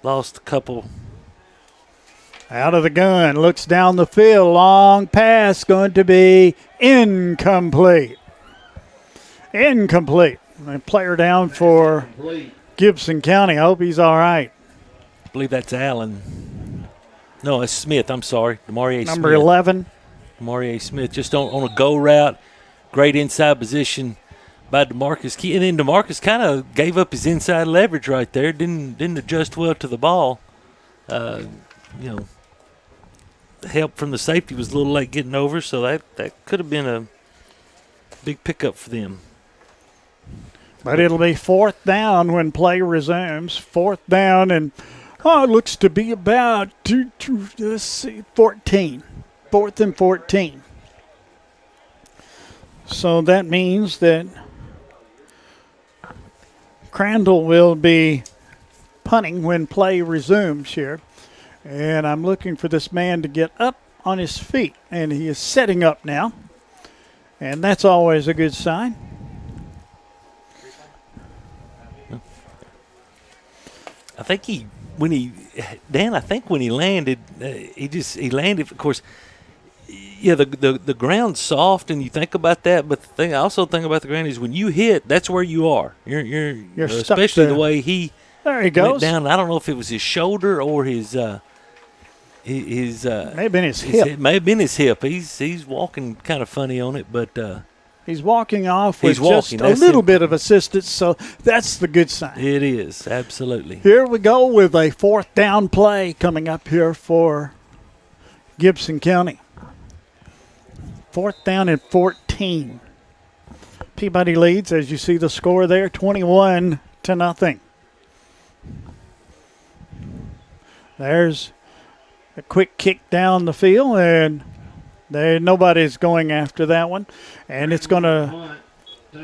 lost a couple. Out of the gun, looks down the field, long pass, going to be incomplete. Incomplete. A player down for Gibson County. I hope he's all right. I believe that's Allen. No, it's Smith. I'm sorry. Demarie Smith. Number 11. Demarie Smith just on a go route. Great inside position by DeMarcus Key. And then DeMarcus kind of gave up his inside leverage right there. Didn't adjust well to the ball. Help from the safety was a little late getting over, so that could have been a big pickup for them. But it'll be fourth down when play resumes. Fourth down, and it looks to be about 14. 4th and 14. So that means that Crandall will be punting when play resumes here. And I'm looking for this man to get up on his feet. And he is setting up now. And that's always a good sign. I think when he landed, he landed, of course. Yeah, the ground's soft, and you think about that. But the thing I also think about the ground is when you hit, that's where you are. You're especially the way he there he goes went down. I don't know if it was his shoulder or his may have been his hip. It may have been his hip. He's walking kind of funny on it, but he's walking off with just a little bit of assistance, so that's the good sign. It is, absolutely. Here we go with a fourth down play coming up here for Gibson County. Fourth down and 14. Peabody leads, as you see the score there, 21-0. There's a quick kick down the field, and nobody's going after that one. And it's going to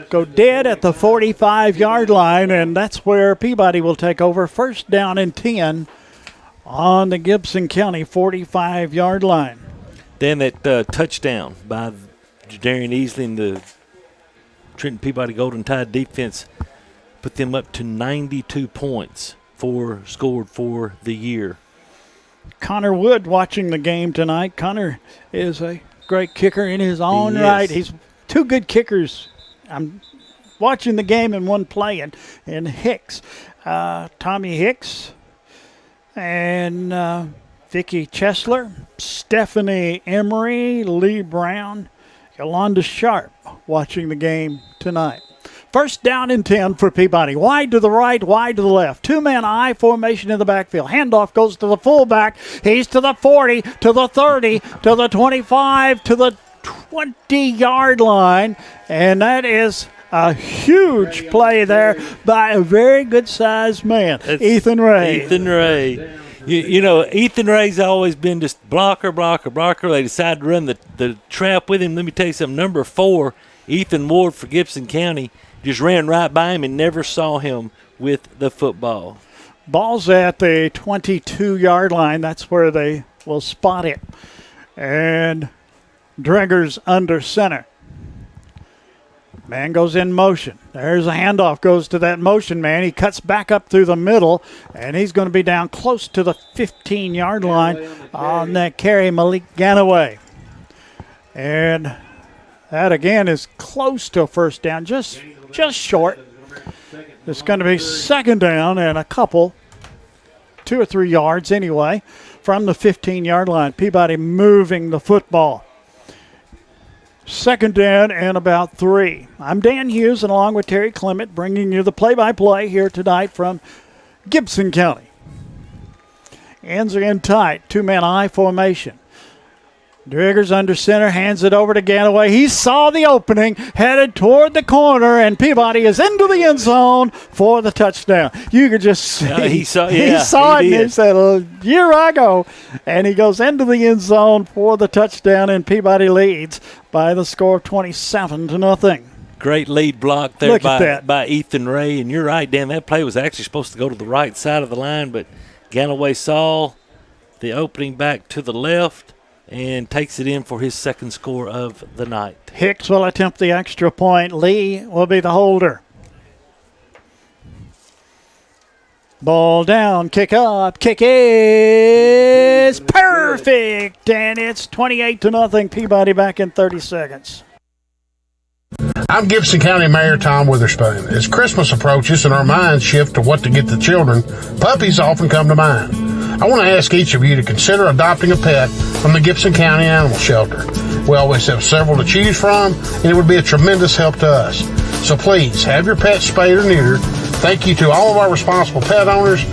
go dead at the 45-yard line, and that's where Peabody will take over. First down and 10 on the Gibson County 45-yard line. Then that touchdown by Jadarian Easley and the Trenton Peabody Golden Tide defense put them up to 92 points scored for the year. Connor Wood watching the game tonight. Connor is a great kicker in his own right. He's two good kickers. I'm watching the game and one playing. And Hicks, Tommy Hicks, and Vicki Chesler, Stephanie Emery, Lee Brown, Yolanda Sharp watching the game tonight. First down and 10 for Peabody. Wide to the right, wide to the left. Two-man I formation in the backfield. Handoff goes to the fullback. He's to the 40, to the 30, to the 25, to the 20-yard line. And that is a huge play there by a very good-sized man, Ethan Ray. Ethan Ray. You know, Ethan Ray's always been just blocker. They decided to run the trap with him. Let me tell you something. Number 4, Ethan Ward for Gibson County, just ran right by him and never saw him with the football. Ball's at the 22-yard line. That's where they will spot it. And Dreger's under center. Man goes in motion. There's a handoff, goes to that motion man. He cuts back up through the middle, and he's going to be down close to the 15-yard line on that carry, Malik Ganaway. And that, again, is close to a first down, just short. It's going to be second down and a couple, 2 or 3 yards anyway, from the 15-yard line. Peabody moving the football. Second down and about 3. I'm Dan Hughes, and along with Terry Clement, bringing you the play-by-play here tonight from Gibson County. Ends are in tight. Two-man I formation. Dreger's under center, hands it over to Ganaway. He saw the opening, headed toward the corner, and Peabody is into the end zone for the touchdown. You could just see. He saw it, and he said, here I go. And he goes into the end zone for the touchdown, and Peabody leads by the score of 27-0. Great lead block there by Ethan Ray. And you're right, Dan, that play was actually supposed to go to the right side of the line, but Ganaway saw the opening back to the left and takes it in for his second score of the night. Hicks will attempt the extra point. Lee will be the holder. Ball down, kick up, kick is perfect, and it's 28-0. Peabody back in 30 seconds. I'm Gibson County Mayor Tom Witherspoon. As Christmas approaches and our minds shift to what to get the children, puppies often come to mind. I want to ask each of you to consider adopting a pet from the Gibson County Animal Shelter. We always have several to choose from, and it would be a tremendous help to us. So please, have your pet spayed or neutered. Thank you to all of our responsible pet owners,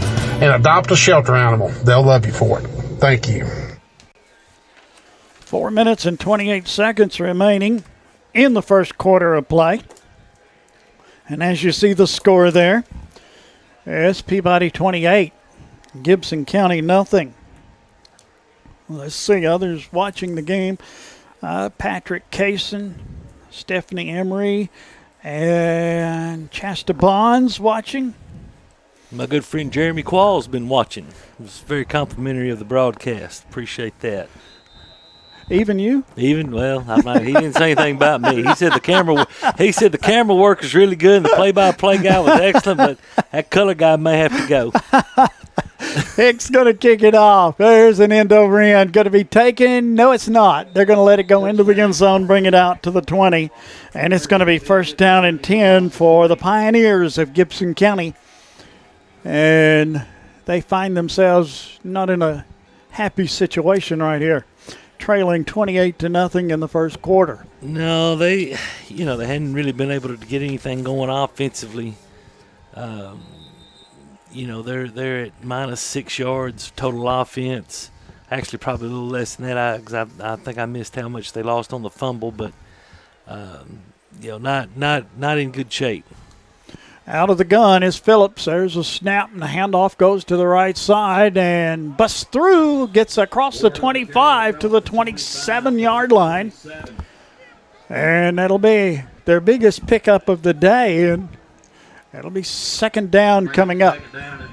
and adopt a shelter animal. They'll love you for it. Thank you. 4 minutes and 28 seconds remaining in the first quarter of play. And as you see the score there, it's Peabody 28. Gibson County, nothing. Let's see others watching the game. Patrick Kaysen, Stephanie Emery, and Chasta Bonds watching. My good friend Jeremy Quall's been watching. It was very complimentary of the broadcast. Appreciate that. Even you? Well, I'm not, he didn't say anything about me. He said the camera work is really good and the play-by-play guy was excellent, but that color guy may have to go. Hicks going to kick it off. There's an end over end. Going to be taken. No, it's not. They're going to let it go into the end zone, bring it out to the 20. And it's going to be first down and 10 for the Pioneers of Gibson County. And they find themselves not in a happy situation right here, trailing 28-0 in the first quarter. No, they hadn't really been able to get anything going offensively. They're at minus 6 yards total offense. Actually, probably a little less than that. I think I missed how much they lost on the fumble, but not in good shape. Out of the gun is Phillips. There's a snap, and the handoff goes to the right side and busts through, gets across the 25 to the 27-yard line. And that'll be their biggest pickup of the day, and it'll be second down coming up.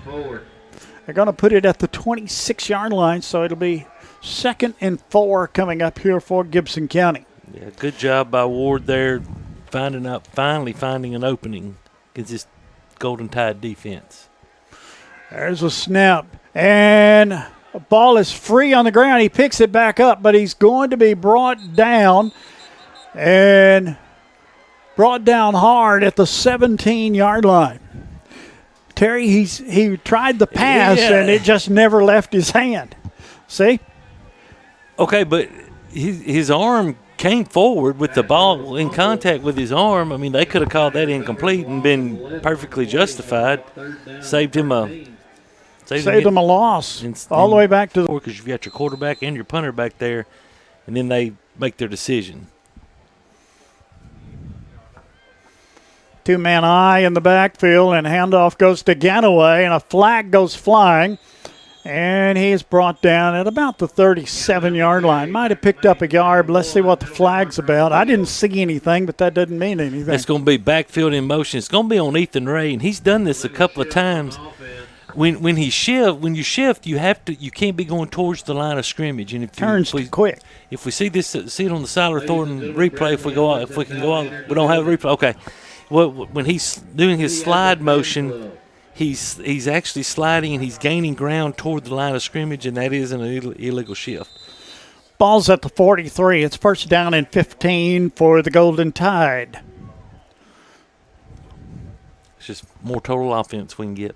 They're going to put it at the 26-yard line, so it'll be 2nd and 4 coming up here for Gibson County. Yeah, good job by Ward there, finally finding an opening against this Golden Tide defense. There's a snap, and the ball is free on the ground. He picks it back up, but he's going to be brought down, and brought down hard at the 17-yard line. Terry, he tried the pass, and it just never left his hand. See? Okay, but his arm came forward with the ball in contact with his arm. I mean, they could have called that incomplete and been perfectly justified. Saved him a loss all the way back to the – because you've got your quarterback and your punter back there, and then they make their decision. Two-man eye in the backfield, and handoff goes to Ganaway, and a flag goes flying, and he's brought down at about the 37-yard line. Might have picked up a yard, but let's see what the flag's about. I didn't see anything, but that doesn't mean anything. It's going to be backfield in motion. It's going to be on Ethan Ray, and he's done this a couple of times. When you shift, you can't be going towards the line of scrimmage. And Turns quick. If we see it on the Siler Thornton replay, if we can go on, we don't have a replay. Okay. Well, when he's doing his slide motion, he's actually sliding and he's gaining ground toward the line of scrimmage, and that is an illegal shift. Ball's at the 43. It's first down and 15 for the Golden Tide. It's just more total offense we can get.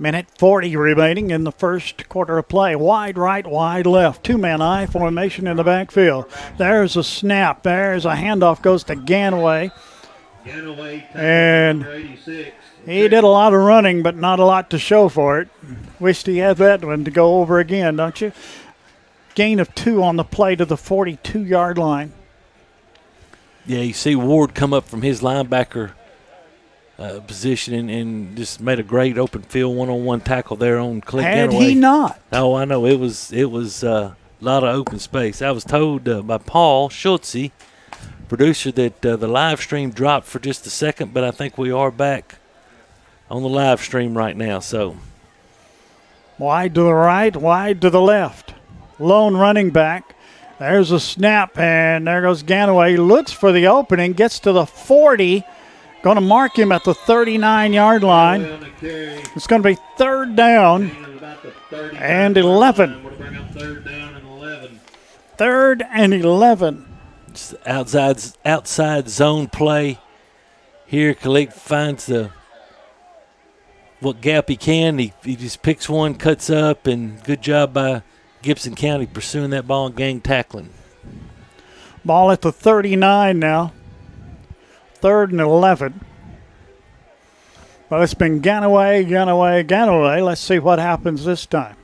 Minute 40 remaining in the first quarter of play. Wide right, wide left. Two-man eye formation in the backfield. There's a snap. There's a handoff goes to Ganaway. And he did a lot of running, but not a lot to show for it. Wished he had that one to go over again, don't you? Gain of 2 on the play to the 42-yard line. Yeah, you see Ward come up from his linebacker position and just made a great open field one-on-one tackle there on Clint Ganaway. Had he not? Oh, I know. It was a lot of open space. I was told by Paul Schultze, producer, that the live stream dropped for just a second, but I think we are back on the live stream right now. So wide to the right, wide to the left. Lone running back. There's a snap, and there goes Ganaway. Looks for the opening, gets to the 40. Going to mark him at the 39-yard line. It's going to be third down and 11. Third and 11. Outside zone play here. Kalik finds what gap he can. He just picks one, cuts up, and good job by Gibson County pursuing that ball and gang tackling. Ball at the 39 now. Third and 11. Well, it's been Ganaway. Let's see what happens this time.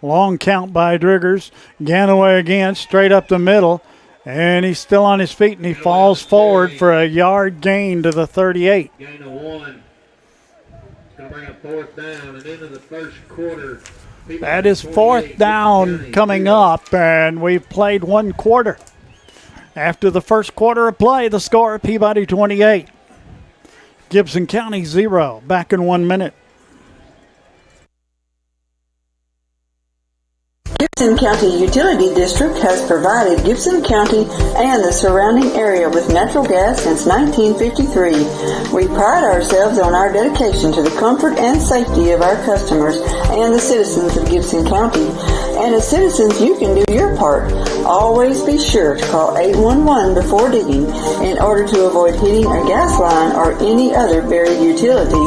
Long count by Driggers. Ganaway again, straight up the middle. And he's still on his feet, and he falls forward for a yard gain to the 38. Gain of 1. It's going to bring up fourth down and into the first quarter. That is fourth down coming up, and we've played one quarter. After the first quarter of play, the score, Peabody 28. Gibson County 0. Back in 1 minute. Gibson County Utility District has provided Gibson County and the surrounding area with natural gas since 1953. We pride ourselves on our dedication to the comfort and safety of our customers and the citizens of Gibson County. And as citizens, you can do your part. Always be sure to call 811 before digging in order to avoid hitting a gas line or any other buried utility.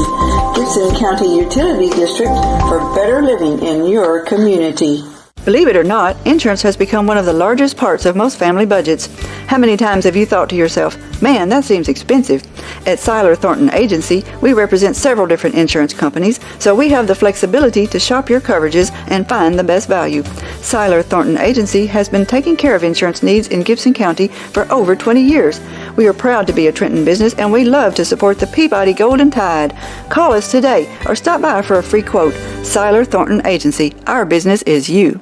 Gibson County Utility District for better living in your community. Believe it or not, insurance has become one of the largest parts of most family budgets. How many times have you thought to yourself, man, that seems expensive? At Siler Thornton Agency, we represent several different insurance companies, so we have the flexibility to shop your coverages and find the best value. Siler Thornton Agency has been taking care of insurance needs in Gibson County for over 20 years. We are proud to be a Trenton business, and we love to support the Peabody Golden Tide. Call us today or stop by for a free quote. Siler Thornton Agency, our business is you.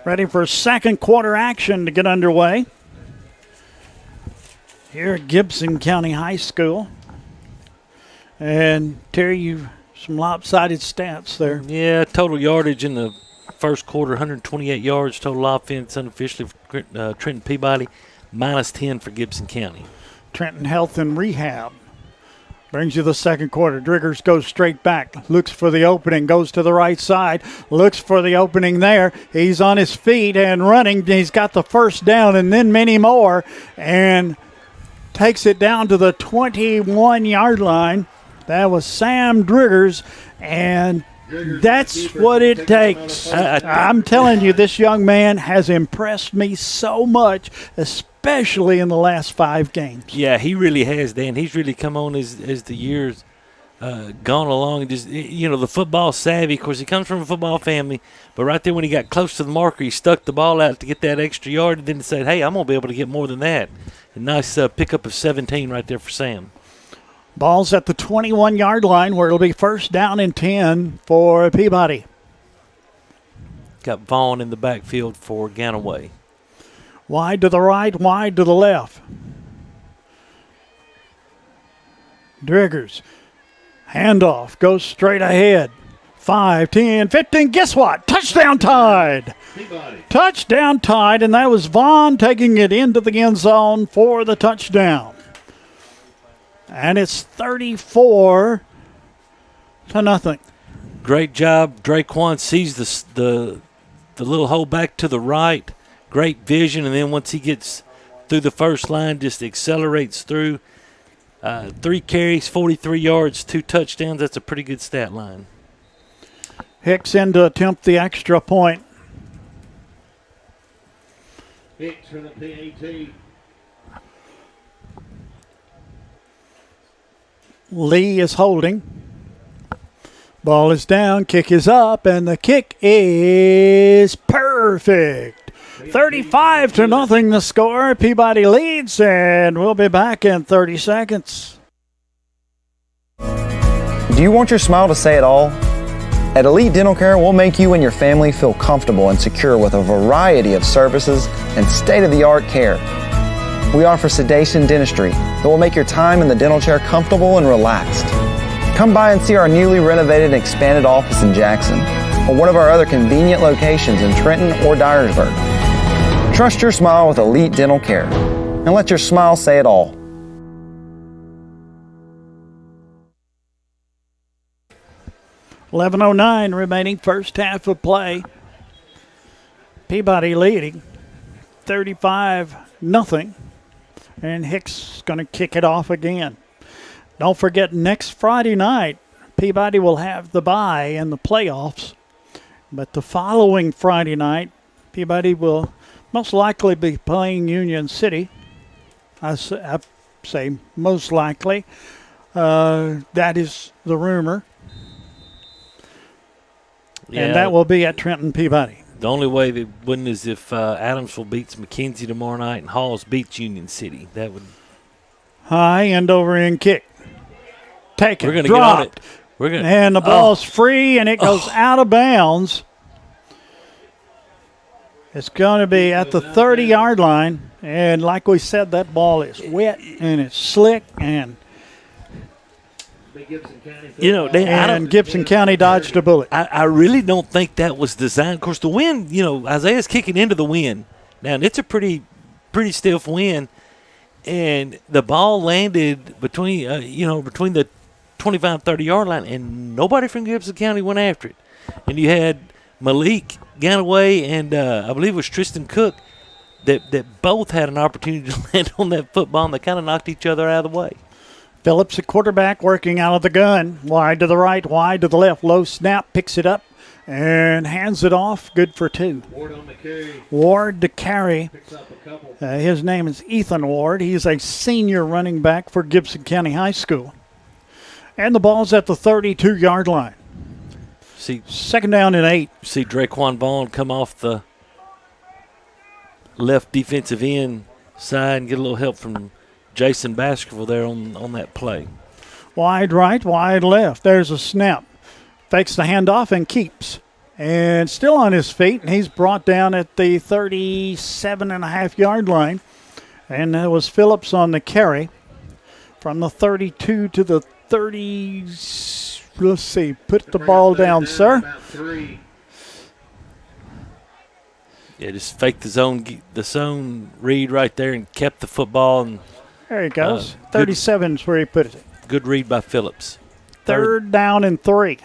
Ready for second quarter action to get underway here at Gibson County High School. And Terry, you some lopsided stats there. Yeah, total yardage in the first quarter, 128 yards, total offense unofficially for Trenton Peabody, minus 10 for Gibson County. Trenton Health and Rehab brings you the second quarter. Driggers goes straight back, looks for the opening, goes to the right side, looks for the opening there. He's on his feet and running. He's got the first down and then many more, and takes it down to the 21-yard line. That was Sam Driggers, and That's what it takes. I'm telling you, this young man has impressed me so much, especially in the last 5 games. Yeah, he really has, Dan. He's really come on as the years gone along. Just, the football savvy. Of course, he comes from a football family, but right there when he got close to the marker, he stuck the ball out to get that extra yard and then said, hey, I'm going to be able to get more than that. A nice pickup of 17 right there for Sam. Ball's at the 21-yard line where it'll be first down and 10 for Peabody. Got Vaughn in the backfield for Ganaway. Wide to the right, wide to the left. Driggers. Handoff goes straight ahead. 5, 10, 15. Guess what? Touchdown Tide. Touchdown Tide, and that was Vaughn taking it into the end zone for the touchdown. And it's 34-0. Great job. Draquan sees the little hole back to the right. Great vision, and then once he gets through the first line, just accelerates through. 3 carries, 43 yards, 2 touchdowns. That's a pretty good stat line. Hicks in to attempt the extra point. Hicks for the PAT. Lee is holding. Ball is down, kick is up, and the kick is perfect. 35-0 the score. Peabody leads, and we'll be back in 30 seconds. Do you want your smile to say it all? At Elite Dental Care, we'll make you and your family feel comfortable and secure with a variety of services and state-of-the-art care. We offer sedation dentistry that will make your time in the dental chair comfortable and relaxed. Come by and see our newly renovated and expanded office in Jackson or one of our other convenient locations in Trenton or Dyersburg. Trust your smile with Elite Dental Care and let your smile say it all. .11:09 remaining, first half of play. Peabody leading 35-0. And Hicks is going to kick it off again. Don't forget, next Friday night, Peabody will have the bye in the playoffs. But the following Friday night, Peabody will most likely be playing Union City. I say most likely. That is the rumor. Yeah, and that will be at Trenton Peabody. The only way they wouldn't is if Adamsville beats McKenzie tomorrow night and Halls beats Union City. That would. High end over end kick. Take it. We're going to get on it. We're gonna, and the ball's free and it goes out of bounds. It's going to be at the 30-yard line. And like we said, that ball is wet and it's slick and Gibson County dodged a bullet. I really don't think that was designed. Of course, the wind, Isaiah's kicking into the wind. Now, it's a pretty stiff wind, and the ball landed between the 25 30-yard line, and nobody from Gibson County went after it. And you had Malik Ganaway and I believe it was Tristan Cook that both had an opportunity to land on that football, and they kind of knocked each other out of the way. Phillips, a quarterback, working out of the gun. Wide to the right, wide to the left. Low snap, picks it up, and hands it off. Good for 2. Ward to carry. His name is Ethan Ward. He's a senior running back for Gibson County High School. And the ball's at the 32-yard line. Second down and 8. See Draquan Vaughn come off the left defensive end side and get a little help from Jason Baskerville there on that play. Wide right, wide left. There's a snap. Fakes the handoff and keeps. And still on his feet, and he's brought down at the 37.5-yard line. And that was Phillips on the carry from the 32 to the 30. Let's see. Put the ball down, sir. Yeah, just faked the zone read right there and kept the football. And there he goes. 37 is where he put it. Good read by Phillips. Third down and 3.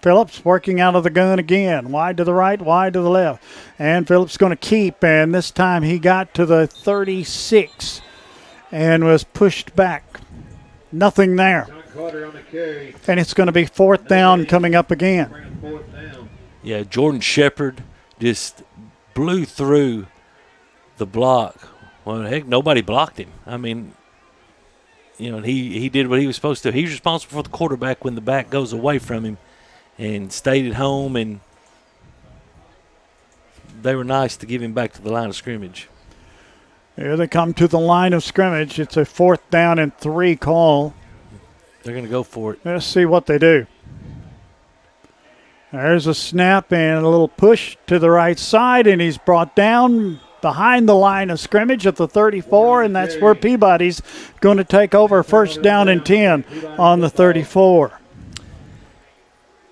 Phillips working out of the gun again. Wide to the right, wide to the left. And Phillips going to keep, and this time he got to the 36 and was pushed back. Nothing there. And it's going to be 4th down coming up again. Yeah, Jordan Shepard just blew through the block. Well, heck, nobody blocked him. I mean, you know, he did what he was supposed to. He's responsible for the quarterback when the back goes away from him and stayed at home, and they were nice to give him back to the line of scrimmage. Here they come to the line of scrimmage. It's a 4th down and 3 call. They're going to go for it. Let's see what they do. There's a snap and a little push to the right side, and he's brought down behind the line of scrimmage at the 34, and that's where Peabody's going to take over 1st down and 10 on the 34.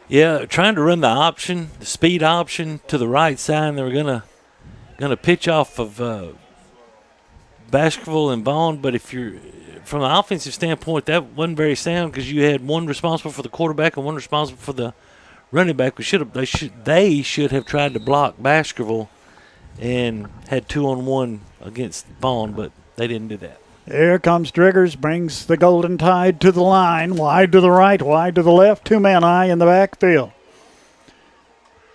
Yeah, trying to run the option, the speed option to the right side, and they were gonna pitch off of Baskerville and Vaughn, but if you're from an offensive standpoint, that wasn't very sound because you had one responsible for the quarterback and one responsible for the running back. They should have tried to block Baskerville and had 2-on-1 against Vaughn, but they didn't do that. Here comes Driggers, brings the Golden Tide to the line, wide to the right, wide to the left, 2-man eye in the backfield.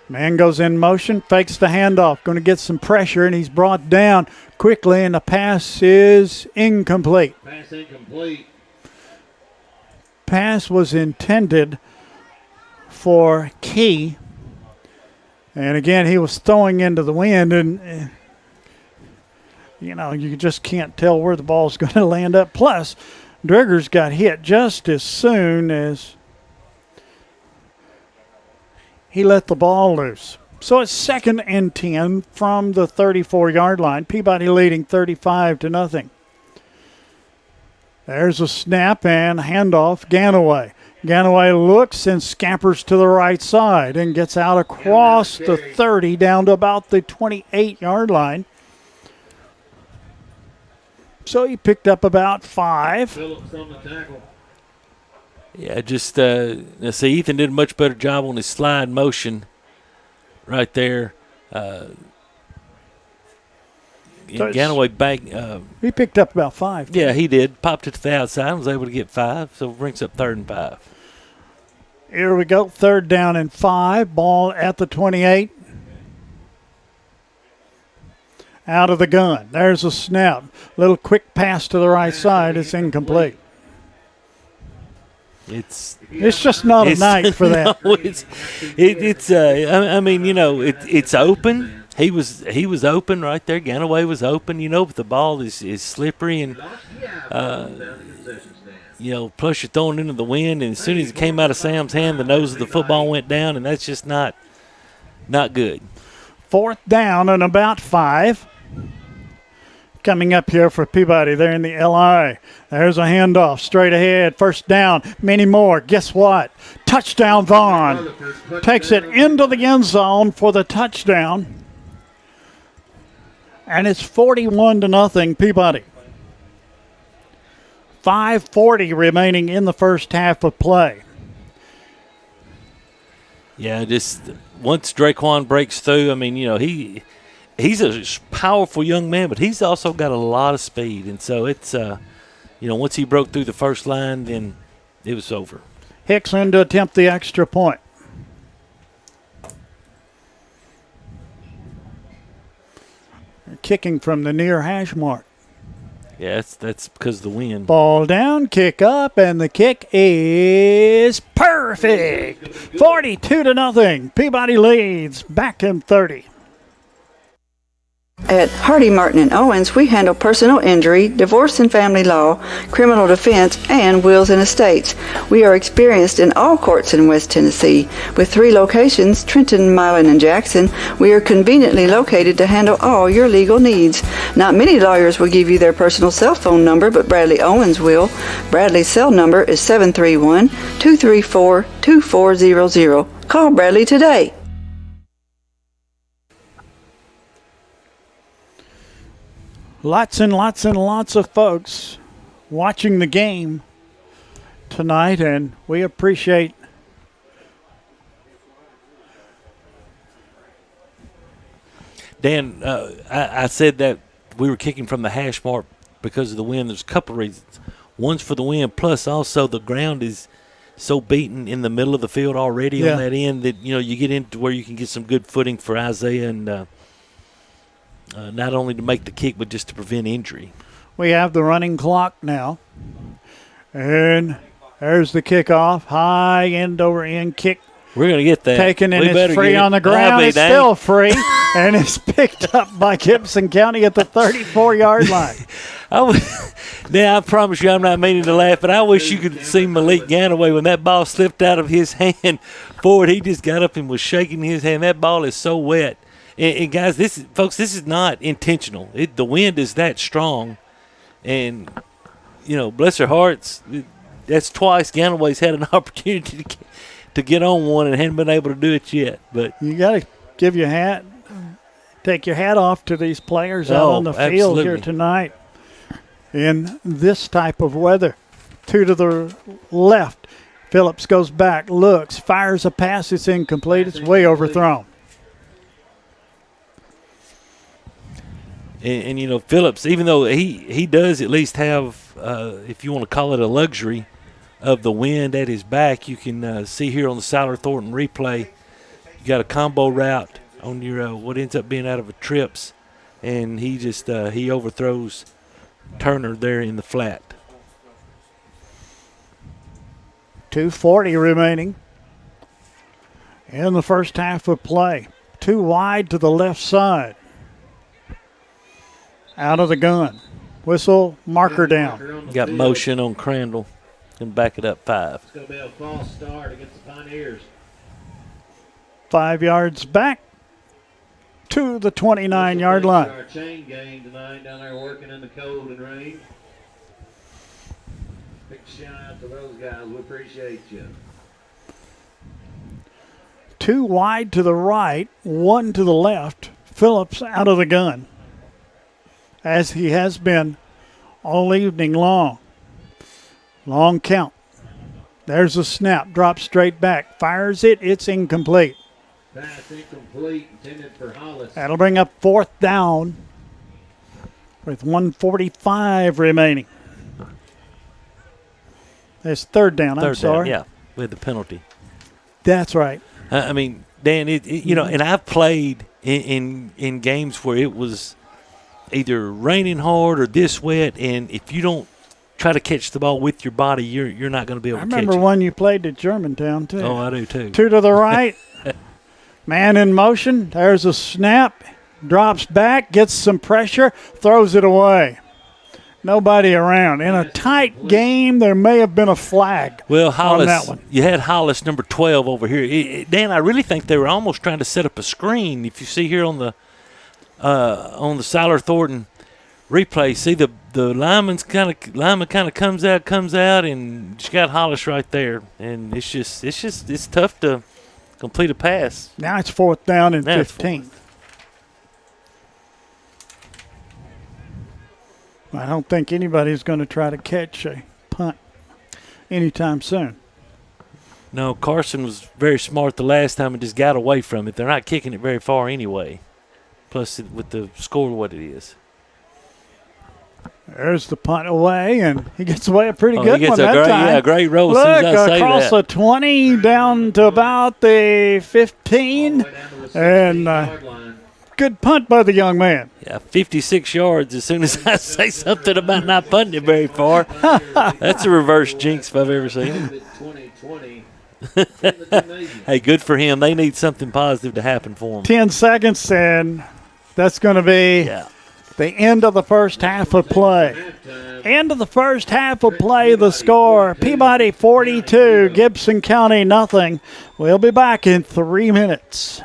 Man goes in motion, fakes the handoff, going to get some pressure, and he's brought down quickly, and the pass is incomplete. Pass incomplete. Pass was intended for Key, and again, he was throwing into the wind, and you know, you just can't tell where the ball's going to land up. Plus, Driggers got hit just as soon as he let the ball loose. So it's 2nd and 10 from the 34-yard line. Peabody leading 35-0. There's a snap and handoff. Ganaway. Ganaway looks and scampers to the right side and gets out across the 30 down to about the 28-yard line. So he picked up about 5. Phillips on the tackle. Yeah, just see, Ethan did a much better job on his slide motion right there. Ganaway back. He picked up about 5. Yeah, he did. Popped it to the outside and was able to get 5, so brings up 3rd and 5. Here we go, 3rd down and 5. Ball at the 28. Out of the gun. There's a snap. Little quick pass to the right side. It's incomplete. It's just not a night for that. No, I mean, you know, it's open. He was open right there. Ganaway was open, you know, but the ball is slippery and you know, plus you're throwing into the wind, and as soon as it came out of Sam's hand, the nose of the football went down, and that's just not good. 4th down and about 5. Coming up here for Peabody. They're in the LI. There's a handoff straight ahead. 1st down. Many more. Guess what? Touchdown Vaughn. Takes it into the end zone for the touchdown. And it's 41-0 Peabody. 5:40 remaining in the first half of play. Yeah, just once Draquan breaks through, I mean, you know, he's a powerful young man, but he's also got a lot of speed. And so it's, you know, once he broke through the first line, then it was over. Hicks in to attempt the extra point. Kicking from the near hash mark. Yeah, that's because of the wind. Ball down, kick up, and the kick is perfect. 42-0. Peabody leads. Back in 30. At Hardy, Martin and Owens, we handle personal injury, divorce and family law, criminal defense, and wills and estates. We are experienced in all courts in West Tennessee. With 3 locations, Trenton, Milan, and Jackson, we are conveniently located to handle all your legal needs. Not many lawyers will give you their personal cell phone number, but Bradley Owens will. Bradley's cell number is 731-234-2400. Call Bradley today. Lots and lots and lots of folks watching the game tonight, and we appreciate Dan, I said that we were kicking from the hash mark because of the wind. There's a couple reasons. One's for the wind, plus also the ground is so beaten in the middle of the field already on that end that, you get into where you can get some good footing for Isaiah and not only to make the kick but just to prevent injury. We have the running clock now. And there's the kickoff. High end over end kick. We're going to get that. Taken and it's free on the ground. It's still free. And it's picked up by Gibson County at the 34-yard line. Now, I promise you I'm not meaning to laugh, but I wish you could see Malik Ganaway when that ball slipped out of his hand forward. He just got up and was shaking his hand. That ball is so wet. And guys, this is not intentional. The wind is that strong. And, bless their hearts, that's twice Ganaway's had an opportunity to get on one and hadn't been able to do it yet. But you got to take your hat off to these players out on the field here tonight in this type of weather. 2 to the left. Phillips goes back, looks, fires a pass. It's incomplete. It's way overthrown. And Phillips, even though he does at least have, if you want to call it a luxury, of the wind at his back, you can see here on the Siler Thornton replay, you got a combo route on your what ends up being out of a trips, and he just he overthrows Turner there in the flat. 2:40 remaining in the first half of play. 2 wide to the left side. Out of the gun. Whistle, marker down. Got motion on Crandall and back it up 5. It's going to be a false start against the Pioneers. 5 yards back to the 29-yard line. Our chain game tonight down there working in the cold and rain. Big shout out to those guys. We appreciate you. 2 wide to the right, 1 to the left. Phillips out of the gun, as he has been all evening long. Long count. There's a snap. Drops straight back. Fires it. It's incomplete. Pass incomplete, intended for Hollis. That'll bring up 4th down with 1:45 remaining. That's 3rd down. I'm sorry. Yeah, with the penalty. That's right. I mean, Dan, and I've played in games where it was either raining hard or this wet, and if you don't try to catch the ball with your body, you're not going to be able to catch it. I remember one you played at Germantown, too. Oh, I do, too. 2 to the right. Man in motion. There's a snap. Drops back, gets some pressure, throws it away. Nobody around. In a tight game, there may have been a flag on that one. You had Hollis, number 12, over here. Dan, I really think they were almost trying to set up a screen. If you see here on the Siler Thornton replay, see the lineman kind of comes out, and you got Hollis right there, and it's tough to complete a pass. Now it's 4th down and 15. I don't think anybody's going to try to catch a punt anytime soon. No, Carson was very smart the last time and just got away from it. They're not kicking it very far anyway. Plus, with the score what it is. There's the punt away, and he gets away a pretty good one that time. Yeah, great roll. Look, as soon as I say across the 20 down to about the 15, and good punt by the young man. Yeah, 56 yards as soon as I say something about not punting it very far. That's a reverse jinx if I've ever seen it. Hey, good for him. They need something positive to happen for them. 10 seconds, and that's going to be the end of the first half of play. End of the first half of play, the score, Peabody 42, Gibson County nothing. We'll be back in 3 minutes.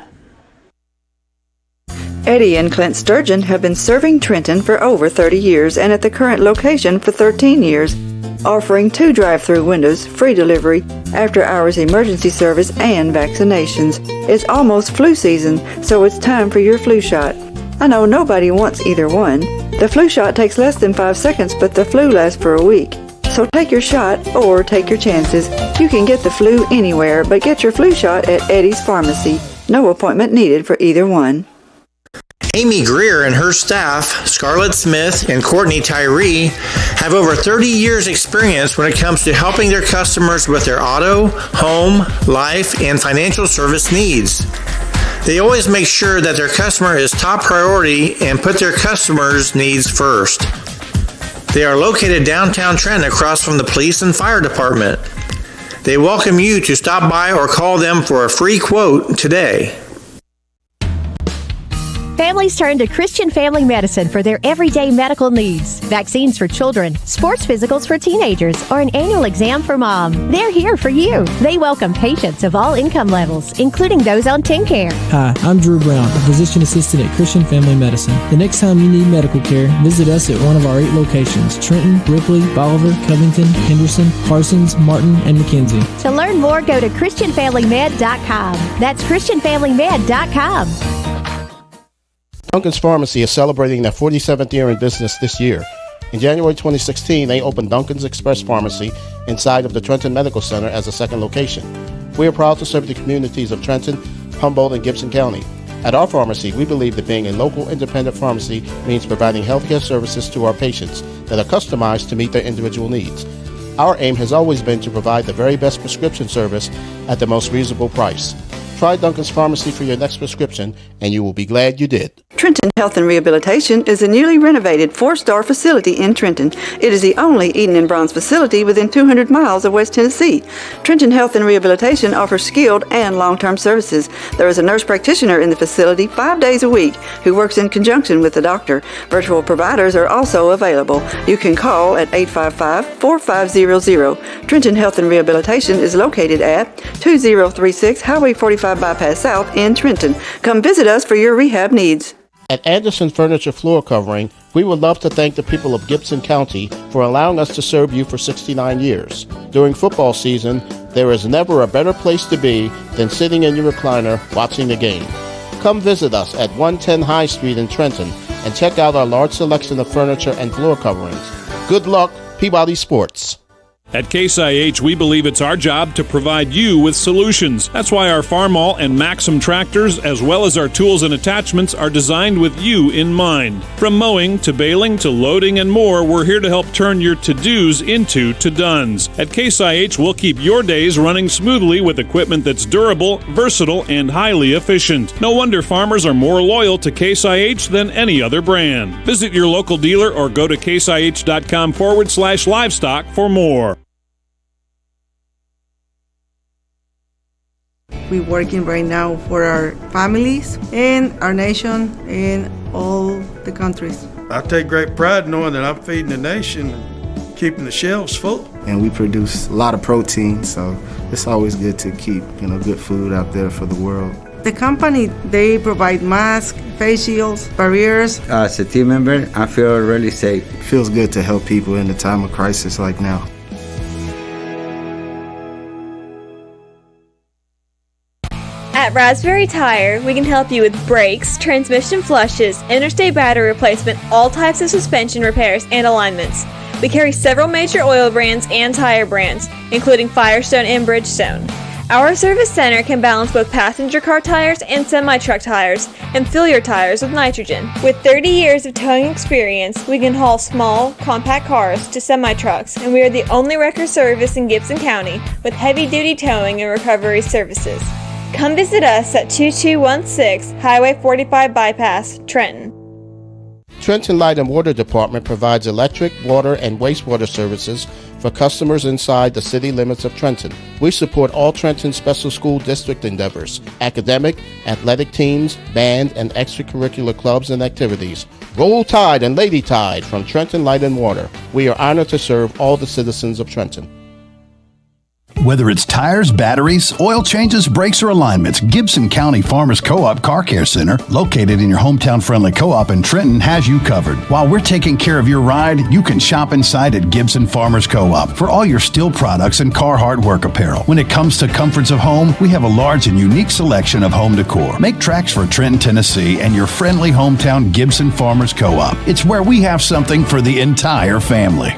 Eddie and Clint Sturgeon have been serving Trenton for over 30 years and at the current location for 13 years, offering 2 drive-through windows, free delivery, after-hours emergency service, and vaccinations. It's almost flu season, so it's time for your flu shot. I know nobody wants either one. The flu shot takes less than 5 seconds, but the flu lasts for a week. So take your shot or take your chances. You can get the flu anywhere, but get your flu shot at Eddie's Pharmacy. No appointment needed for either one. Amy Greer and her staff, Scarlett Smith and Courtney Tyree, have over 30 years experience when it comes to helping their customers with their auto, home, life, and financial service needs. They always make sure that their customer is top priority and put their customers' needs first. They are located downtown Trenton across from the police and fire department. They welcome you to stop by or call them for a free quote today. Families turn to Christian Family Medicine for their everyday medical needs. Vaccines for children, sports physicals for teenagers, or an annual exam for mom. They're here for you. They welcome patients of all income levels, including those on TennCare. Hi, I'm Drew Brown, a physician assistant at Christian Family Medicine. The next time you need medical care, visit us at one of our 8 locations: Trenton, Ripley, Bolivar, Covington, Henderson, Parsons, Martin, and McKenzie. To learn more, go to ChristianFamilyMed.com. That's ChristianFamilyMed.com. Duncan's Pharmacy is celebrating their 47th year in business this year. In January 2016, they opened Duncan's Express Pharmacy inside of the Trenton Medical Center as a second location. We are proud to serve the communities of Trenton, Humboldt, and Gibson County. At our pharmacy, we believe that being a local independent pharmacy means providing healthcare services to our patients that are customized to meet their individual needs. Our aim has always been to provide the very best prescription service at the most reasonable price. Try Duncan's Pharmacy for your next prescription, and you will be glad you did. Trenton Health and Rehabilitation is a newly renovated 4-star facility in Trenton. It is the only Eden and Bronze facility within 200 miles of West Tennessee. Trenton Health and Rehabilitation offers skilled and long-term services. There is a nurse practitioner in the facility 5 days a week who works in conjunction with the doctor. Virtual providers are also available. You can call at 855-4500. Trenton Health and Rehabilitation is located at 2036 Highway 45 Bypass South in Trenton. Come visit us for your rehab needs. At Anderson Furniture Floor Covering, we would love to thank the people of Gibson County for allowing us to serve you for 69 years. During football season, there is never a better place to be than sitting in your recliner watching the game. Come visit us at 110 High Street in Trenton and check out our large selection of furniture and floor coverings. Good luck, Peabody Sports. At Case IH, we believe it's our job to provide you with solutions. That's why our Farmall and Maxim tractors, as well as our tools and attachments, are designed with you in mind. From mowing to baling to loading and more, we're here to help turn your to-dos into to-dones. At Case IH, we'll keep your days running smoothly with equipment that's durable, versatile, and highly efficient. No wonder farmers are more loyal to Case IH than any other brand. Visit your local dealer or go to caseih.com/livestock for more. We're working right now for our families and our nation and all the countries. I take great pride knowing that I'm feeding the nation and keeping the shelves full. And we produce a lot of protein, so it's always good to keep, good food out there for the world. The company, they provide masks, face shields, barriers. As a team member, I feel really safe. It feels good to help people in a time of crisis like now. At Raspberry Tire, we can help you with brakes, transmission flushes, interstate battery replacement, all types of suspension repairs, and alignments. We carry several major oil brands and tire brands, including Firestone and Bridgestone. Our service center can balance both passenger car tires and semi-truck tires, and fill your tires with nitrogen. With 30 years of towing experience, we can haul small, compact cars to semi-trucks, and we are the only wrecker service in Gibson County with heavy-duty towing and recovery services. Come visit us at 2216 Highway 45 Bypass, Trenton. Trenton Light and Water Department provides electric, water, and wastewater services for customers inside the city limits of Trenton. We support all Trenton Special School District endeavors, academic, athletic teams, band, and extracurricular clubs and activities. Roll Tide and Lady Tide from Trenton Light and Water. We are honored to serve all the citizens of Trenton. Whether it's tires, batteries, oil changes, brakes, or alignments, Gibson County Farmers Co-op Car Care Center, located in your hometown friendly co-op in Trenton, has you covered. While we're taking care of your ride, you can shop inside at Gibson Farmers Co-op for all your steel products and Carhartt work apparel. When it comes to comforts of home, we have a large and unique selection of home decor. Make tracks for Trenton, Tennessee and your friendly hometown Gibson Farmers Co-op. It's where we have something for the entire family.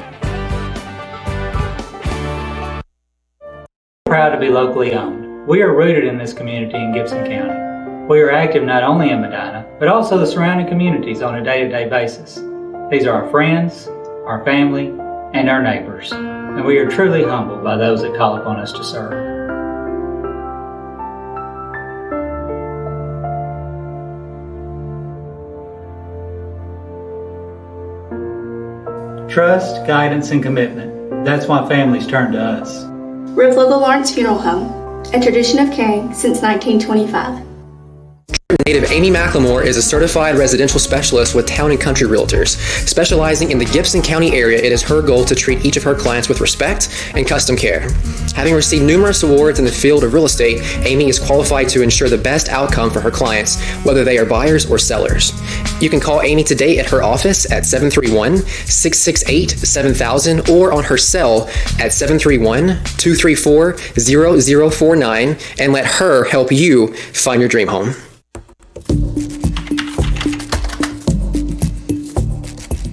Proud to be locally owned. We are rooted in this community in Gibson County. We are active not only in Medina, but also the surrounding communities on a day-to-day basis. These are our friends, our family, and our neighbors, and we are truly humbled by those that call upon us to serve. Trust, guidance, and commitment. That's why families turn to us. We're with local Lawrence Funeral Home, a tradition of caring since 1925. Native Amy McLemore is a certified residential specialist with Town and Country Realtors. Specializing in the Gibson County area, it is her goal to treat each of her clients with respect and custom care. Having received numerous awards in the field of real estate, Amy is qualified to ensure the best outcome for her clients, whether they are buyers or sellers. You can call Amy today at her office at 731-668-7000 or on her cell at 731-234-0049 and let her help you find your dream home.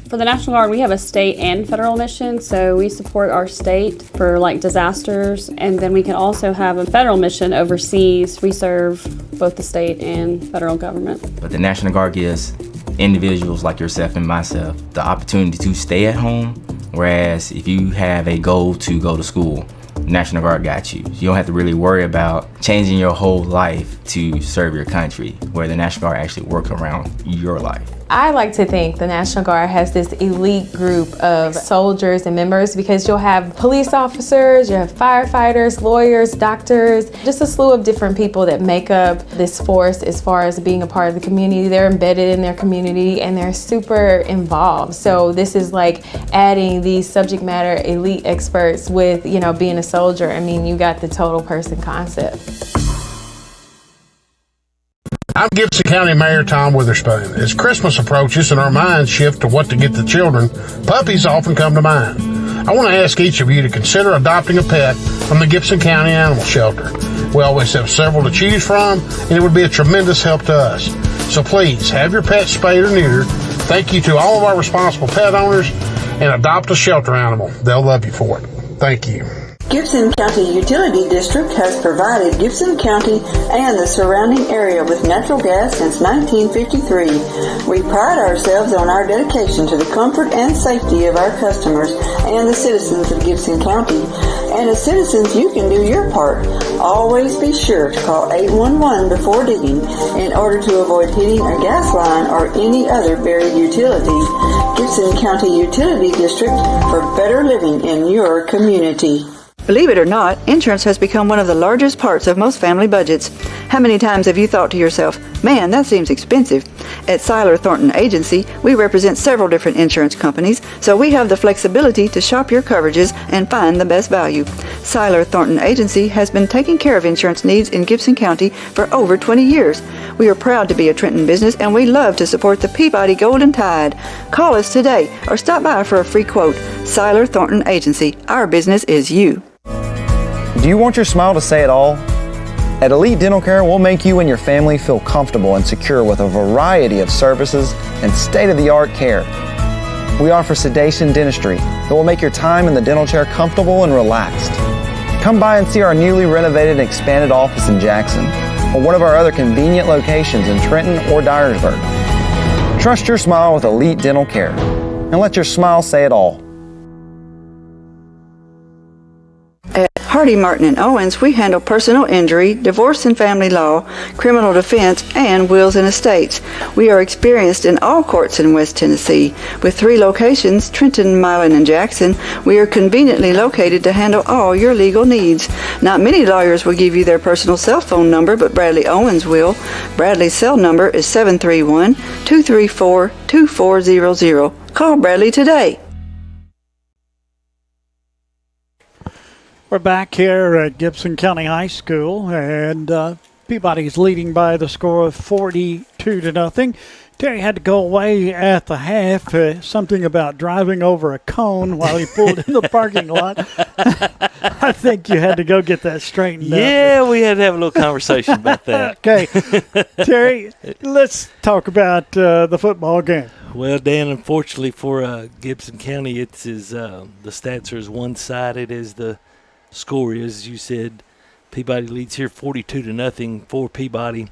For the National Guard, we have a state and federal mission, so we support our state for like disasters, and then we can also have a federal mission overseas. We serve both the state and federal government. But the National Guard gives individuals like yourself and myself the opportunity to stay at home, whereas if you have a goal to go to school, National Guard got you. You don't have to really worry about changing your whole life to serve your country, where the National Guard actually works around your life. I like to think the National Guard has this elite group of soldiers and members because you'll have police officers, you have firefighters, lawyers, doctors, just a slew of different people that make up this force as far as being a part of the community. They're embedded in their community and they're super involved. So this is like adding these subject matter elite experts with, you know, being a soldier. I mean, you got the total person concept. I'm Gibson County Mayor Tom Witherspoon. As Christmas approaches and our minds shift to what to get the children, puppies often come to mind. I want to ask each of you to consider adopting a pet from the Gibson County Animal Shelter. We always have several to choose from, and it would be a tremendous help to us. So please, have your pet spayed or neutered. Thank you to all of our responsible pet owners, and adopt a shelter animal. They'll love you for it. Thank you. Gibson County Utility District has provided Gibson County and the surrounding area with natural gas since 1953. We pride ourselves on our dedication to the comfort and safety of our customers and the citizens of Gibson County. And as citizens, you can do your part. Always be sure to call 811 before digging in order to avoid hitting a gas line or any other buried utilities. Gibson County Utility District for better living in your community. Believe it or not, insurance has become one of the largest parts of most family budgets. How many times have you thought to yourself, man, that seems expensive? At Seiler Thornton Agency, we represent several different insurance companies, so we have the flexibility to shop your coverages and find the best value. Seiler Thornton Agency has been taking care of insurance needs in Gibson County for over 20 years. We are proud to be a Trenton business, and we love to support the Peabody Golden Tide. Call us today or stop by for a free quote. Seiler Thornton Agency. Our business is you. Do you want your smile to say it all? At Elite Dental Care, we'll make you and your family feel comfortable and secure with a variety of services and state-of-the-art care. We offer sedation dentistry that will make your time in the dental chair comfortable and relaxed. Come by and see our newly renovated and expanded office in Jackson or one of our other convenient locations in Trenton or Dyersburg. Trust your smile with Elite Dental Care and let your smile say it all. At Hardy, Martin & Owens, we handle personal injury, divorce and family law, criminal defense, and wills and estates. We are experienced in all courts in West Tennessee. With 3 locations, Trenton, Milan, and Jackson, we are conveniently located to handle all your legal needs. Not many lawyers will give you their personal cell phone number, but Bradley Owens will. Bradley's cell number is 731-234-2400. Call Bradley today. We're back here at Gibson County High School, and Peabody's leading by the score of 42-0. Terry had to go away at the half. Something about driving over a cone while he pulled in the parking lot. I think you had to go get that straightened out. Yeah, we had to have a little conversation about that. Okay. Terry, let's talk about the football game. Well, Dan, unfortunately for Gibson County, it's the stats are as one-sided as the score is. You said Peabody leads here 42-0 for Peabody.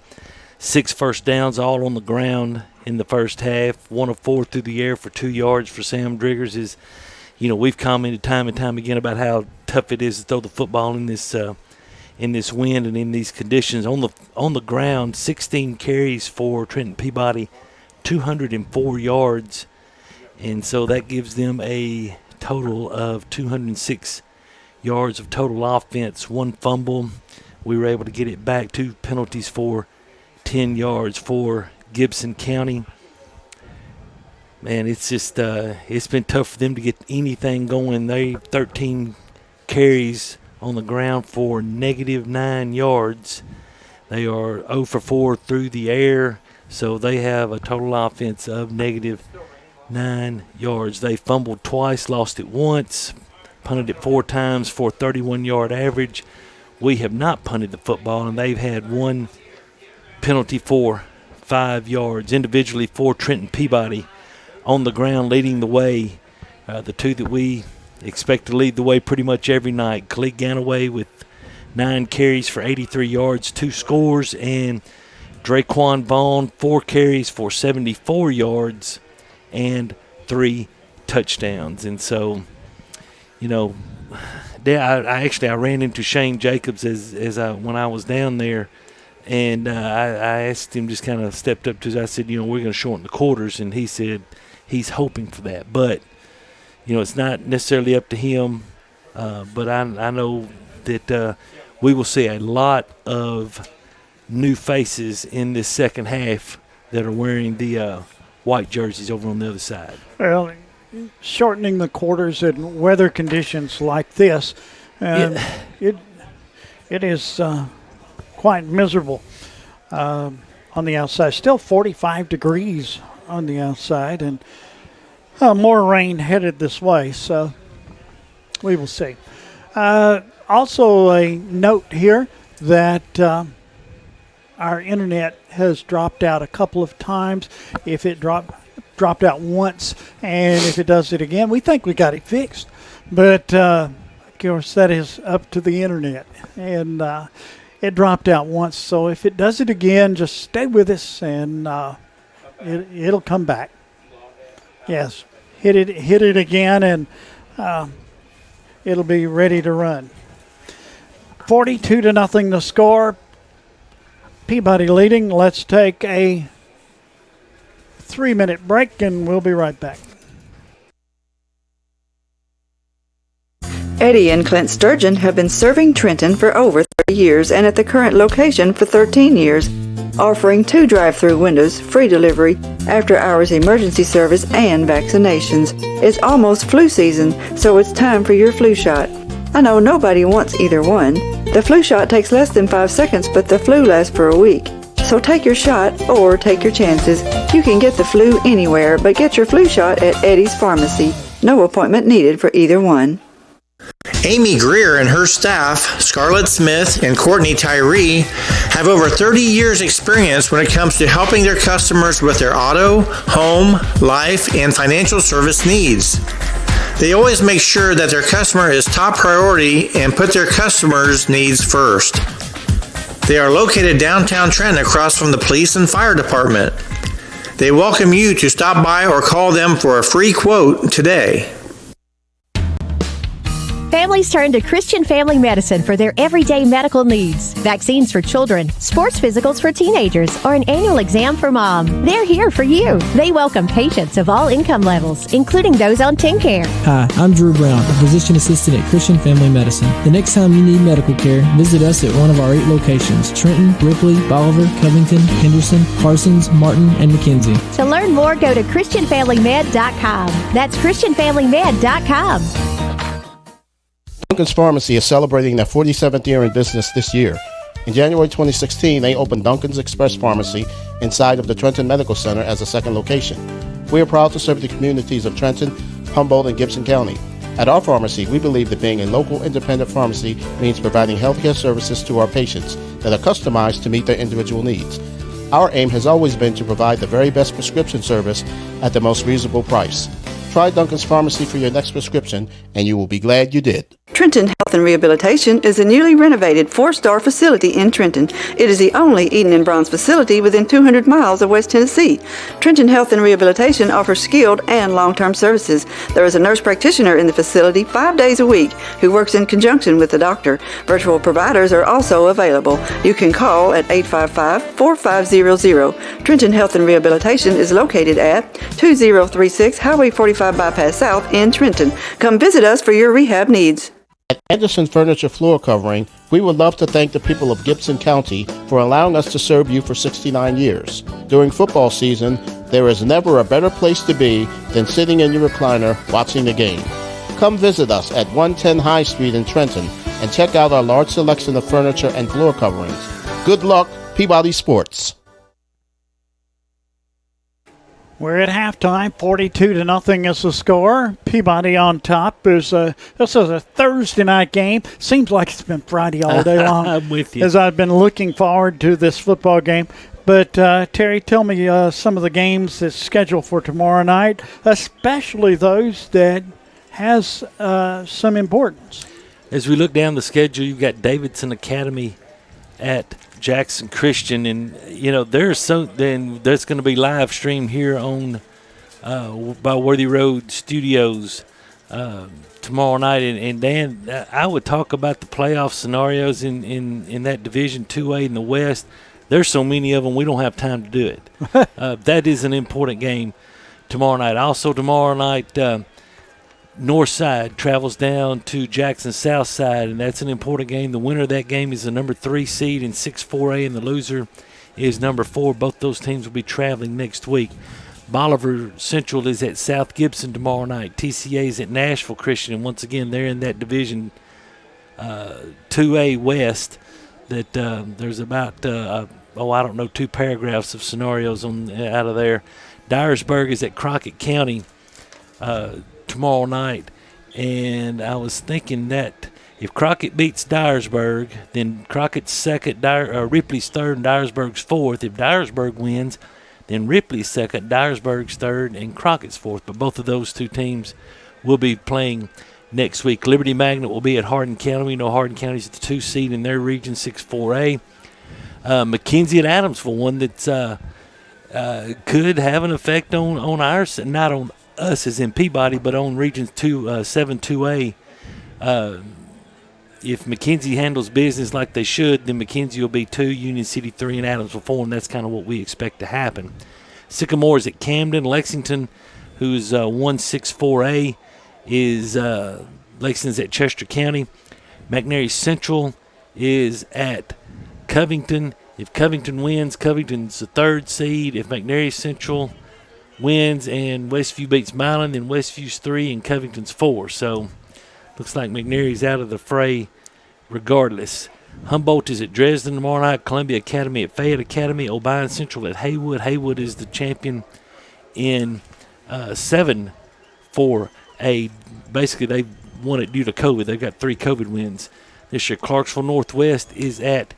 6 first downs all on the ground in the first half, 1 of 4 through the air for 2 yards for Sam Driggers. Is, we've commented time and time again about how tough it is to throw the football in this wind and in these conditions. On the ground, 16 carries for Trenton Peabody, 204 yards, and so that gives them a total of 206 yards of total offense, 1 fumble. We were able to get it back, 2 penalties for 10 yards for Gibson County. Man, it's just it's been tough for them to get anything going. They 13 carries on the ground for -9 yards. They are 0 for 4 through the air, so they have a total offense of -9 yards. They fumbled twice, lost it once, punted it 4 times for a 31-yard average. We have not punted the football, and they've had 1 penalty for 5 yards. Individually for Trenton Peabody on the ground leading the way, the 2 that we expect to lead the way pretty much every night. Khalid Ganaway with 9 carries for 83 yards, 2 scores, and Draquan Vaughn 4 carries for 74 yards and 3 touchdowns. And so, I ran into Shane Jacobs when I was down there, and I asked him, just kind of stepped up to us. I said, we're going to shorten the quarters, and he said he's hoping for that. But, it's not necessarily up to him, but I know that we will see a lot of new faces in this second half that are wearing the white jerseys over on the other side. Well, shortening the quarters in weather conditions like this, it is quite miserable on the outside. Still 45 degrees on the outside, and more rain headed this way, so we will see. Also a note here that our internet has dropped out a couple of times. If it dropped out once, and if it does it again, we think we got it fixed. But, of course, that is up to the internet. And it dropped out once, so if it does it again, just stay with us, and it'll come back. Yes, hit it again, and it'll be ready to run. 42-0 the score. Peabody leading. Let's take a 3-minute break, and we'll be right back. Eddie and Clint Sturgeon have been serving Trenton for over 30 years and at the current location for 13 years, offering 2 drive-through windows, free delivery, after-hours emergency service, and vaccinations. It's almost flu season, so it's time for your flu shot. I know nobody wants either one. The flu shot takes less than 5 seconds, but the flu lasts for a week. So take your shot or take your chances. You can get the flu anywhere, but get your flu shot at Eddie's Pharmacy. No appointment needed for either one. Amy Greer and her staff, Scarlett Smith and Courtney Tyree, have over 30 years experience when it comes to helping their customers with their auto, home, life, and financial service needs. They always make sure that their customer is top priority and put their customers' needs first. They are located downtown Trenton across from the police and fire department. They welcome you to stop by or call them for a free quote today. Families turn to Christian Family Medicine for their everyday medical needs. Vaccines for children, sports physicals for teenagers, or an annual exam for mom. They're here for you. They welcome patients of all income levels, including those on TennCare. Hi, I'm Drew Brown, a physician assistant at Christian Family Medicine. The next time you need medical care, visit us at one of our 8 locations: Trenton, Ripley, Bolivar, Covington, Henderson, Parsons, Martin, and McKenzie. To learn more, go to ChristianFamilyMed.com. That's ChristianFamilyMed.com. Duncan's Pharmacy is celebrating their 47th year in business this year. In January 2016, they opened Duncan's Express Pharmacy inside of the Trenton Medical Center as a second location. We are proud to serve the communities of Trenton, Humboldt, and Gibson County. At our pharmacy, we believe that being a local independent pharmacy means providing healthcare services to our patients that are customized to meet their individual needs. Our aim has always been to provide the very best prescription service at the most reasonable price. Try Duncan's Pharmacy for your next prescription, and you will be glad you did. Trenton Health and Rehabilitation is a newly renovated 4-star facility in Trenton. It is the only Eden and Bronze facility within 200 miles of West Tennessee. Trenton Health and Rehabilitation offers skilled and long-term services. There is a nurse practitioner in the facility 5 days a week who works in conjunction with the doctor. Virtual providers are also available. You can call at 855-4500. Trenton Health and Rehabilitation is located at 2036 Highway 45 Bypass South in Trenton. Come visit us for your rehab needs. At Anderson Furniture Floor Covering, we would love to thank the people of Gibson County for allowing us to serve you for 69 years. During football season, there is never a better place to be than sitting in your recliner watching the game. Come visit us at 110 High Street in Trenton and check out our large selection of furniture and floor coverings. Good luck, Peabody Sports. We're at halftime, 42-0 is the score. Peabody on top. This is a Thursday night game. Seems like it's been Friday all day long. I'm with you. As I've been looking forward to this football game. But, Terry, tell me some of the games that's scheduled for tomorrow night, especially those that has some importance. As we look down the schedule, you've got Davidson Academy at Jackson Christian, and there's going to be live stream here on by Worthy Road Studios tomorrow night. And Dan, I would talk about the playoff scenarios in that Division 2A in the West. There's so many of them, we don't have time to do it. That is an important game tomorrow night. Also tomorrow night, Northside travels down to Jackson Southside, and that's an important game. The winner of that game is the number 3 seed in 6-4A, and the loser is number 4. Both those teams will be traveling next week. Bolivar Central is at South Gibson tomorrow night. TCA is at Nashville Christian, and once again, they're in that Division 2A West that there's about, 2 paragraphs of scenarios out of there. Dyersburg is at Crockett County tomorrow night, and I was thinking that if Crockett beats Dyersburg, then Crockett's second, Ripley's third, and Dyersburg's fourth. If Dyersburg wins, then Ripley's second, Dyersburg's third, and Crockett's fourth. But both of those two teams will be playing next week. Liberty Magnet will be at Hardin County. We know Hardin County's the 2 seed in their region, 6-4A. McKenzie at Adamsville, one that's could have an effect on ours, not on us as in Peabody, but on Region 7-2A. If McKenzie handles business like they should, then McKenzie will be 2, Union City 3, and Adamsville 4, and that's kind of what we expect to happen. Sycamore is at Camden. Lexington, who's 1-6-4A, is Lexington's at Chester County. McNairy Central is at Covington. If Covington wins, Covington's the 3rd seed. If McNairy Central wins and Westview beats Milan, then Westview's 3 and Covington's 4. So looks like McNairy's out of the fray regardless. Humboldt is at Dresden tomorrow night. Columbia Academy at Fayette Academy. Obion Central at Haywood. Haywood is the champion in 7-4A. Basically, they won it due to COVID. They've got 3 COVID wins this year. Clarksville Northwest is at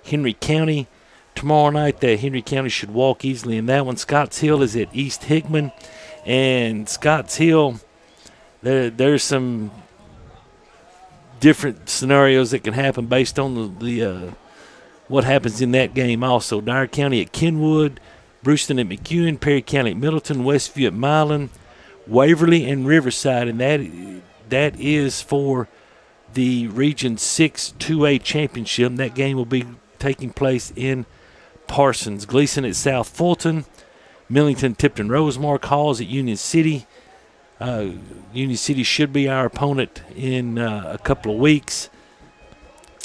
Henry County tomorrow night. That Henry County should walk easily in that one. Scotts Hill is at East Hickman, and Scotts Hill, there's some different scenarios that can happen based on the what happens in that game. Also, Dyer County at Kenwood, Brewston at McEwen, Perry County at Middleton, Westview at Milan, Waverly and Riverside, and that is for the Region 6 2A championship. And that game will be taking place in Parsons. Gleason at South Fulton, Millington, Tipton, Rosemark, Halls at Union City. Union City should be our opponent in a couple of weeks.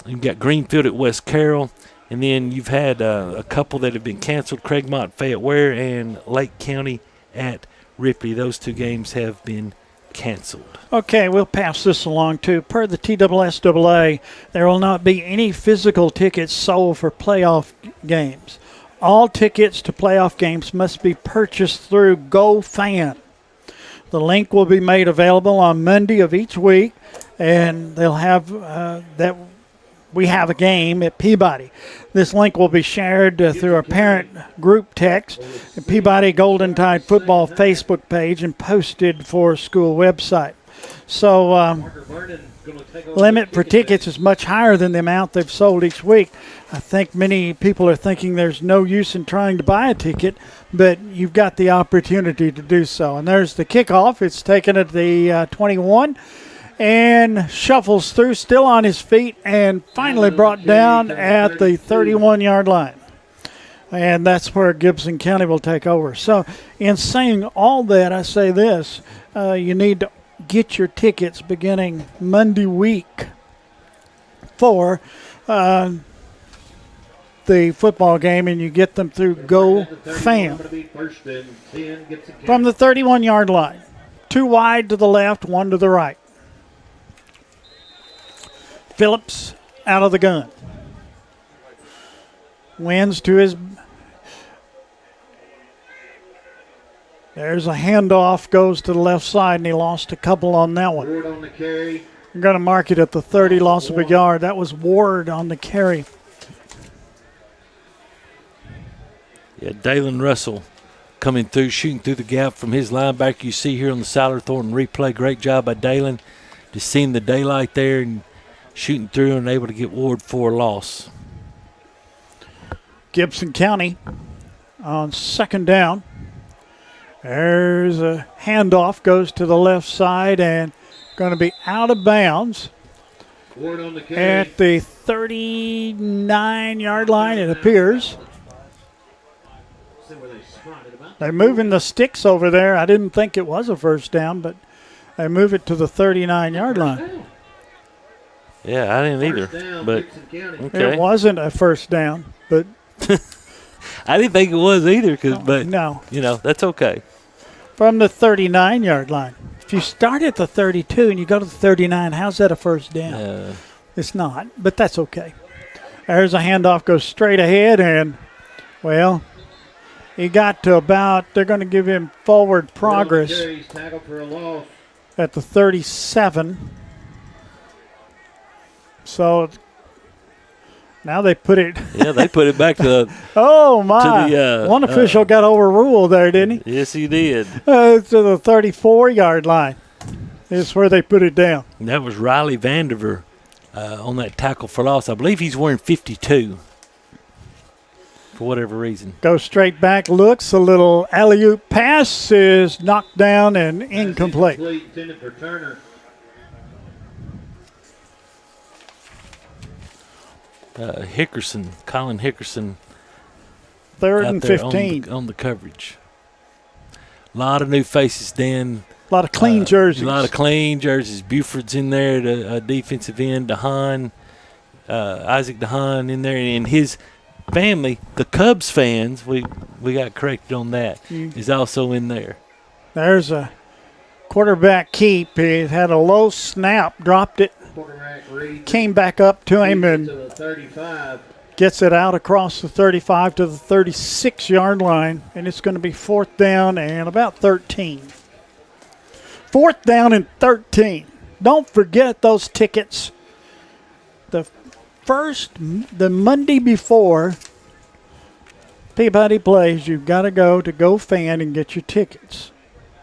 You've got Greenfield at West Carroll, and then you've had a couple that have been canceled, Craigmont, Fayette Ware, and Lake County at Ripley. Those 2 games have been canceled. Okay, we'll pass this along too. Per the TSSAA, there will not be any physical tickets sold for playoff games. All tickets to playoff games must be purchased through GoFan. The link will be made available on Monday of each week, and they'll have that we have a game at Peabody. This link will be shared through our parent group text, the Peabody Golden Tide Football Facebook page, and posted for school website. So limit for tickets is much higher than the amount they've sold each week. I think many people are thinking there's no use in trying to buy a ticket, but you've got the opportunity to do so. And there's the kickoff. It's taken at the 21 and shuffles through, still on his feet, and finally brought down at the 31-yard line. And that's where Gibson County will take over. So in saying all that, I say this. You need to get your tickets beginning Monday week for the football game, and you get them through Go Fam. From the 31-yard line. 2 wide to the left, 1 to the right. Phillips out of the gun. Wins to his. There's a handoff, goes to the left side, and he lost a couple on that one. Ward on the carry. I'm going to mark it at the 30, loss of a yard. That was Ward on the carry. Yeah, Dalen Russell coming through, shooting through the gap from his linebacker. You see here on the Siler Thornton replay. Great job by Dalen. Just seeing the daylight there and shooting through and able to get Ward for a loss. Gibson County on second down. There's a handoff, goes to the left side and going to be out of bounds Ward on the carry. at the 39-yard line, it appears. They're moving the sticks over there. I didn't think it was a first down, but they move it to the 39-yard line. Yeah, I didn't either. But okay. It wasn't a first down, but I didn't think it was either. But no, that's okay. From the 39-yard line. If you start at the 32 and you go to the 39, how's that a first down? It's not, but that's okay. There's a handoff, goes straight ahead, and, well, he got to about, they're going to give him forward progress at the 37. So now they put it. Yeah, they put it back to. Oh my! To one official got overruled there, didn't he? Yes, he did. To the 34-yard line is where they put it down. And that was Riley Vandiver on that tackle for loss. I believe he's wearing 52 for whatever reason. Goes straight back, looks a little alley-oop pass is knocked down and incomplete. Intended for Turner. Colin Hickerson. 3rd and 15. On the coverage. A lot of new faces, Dan. A lot of clean jerseys. A lot of clean jerseys. Buford's in there, the defensive end. DeHaan, Isaac DeHaan in there. And his family, the Cubs fans, we got corrected on that, is also in there. There's a quarterback keep. He had a low snap, dropped it. Came back up to him and gets it out across the 35 to the 36-yard line, and it's going to be 4th down and about 13. 4th down and 13. Don't forget those tickets. The Monday before Peabody plays, you've got to go to GoFan and get your tickets.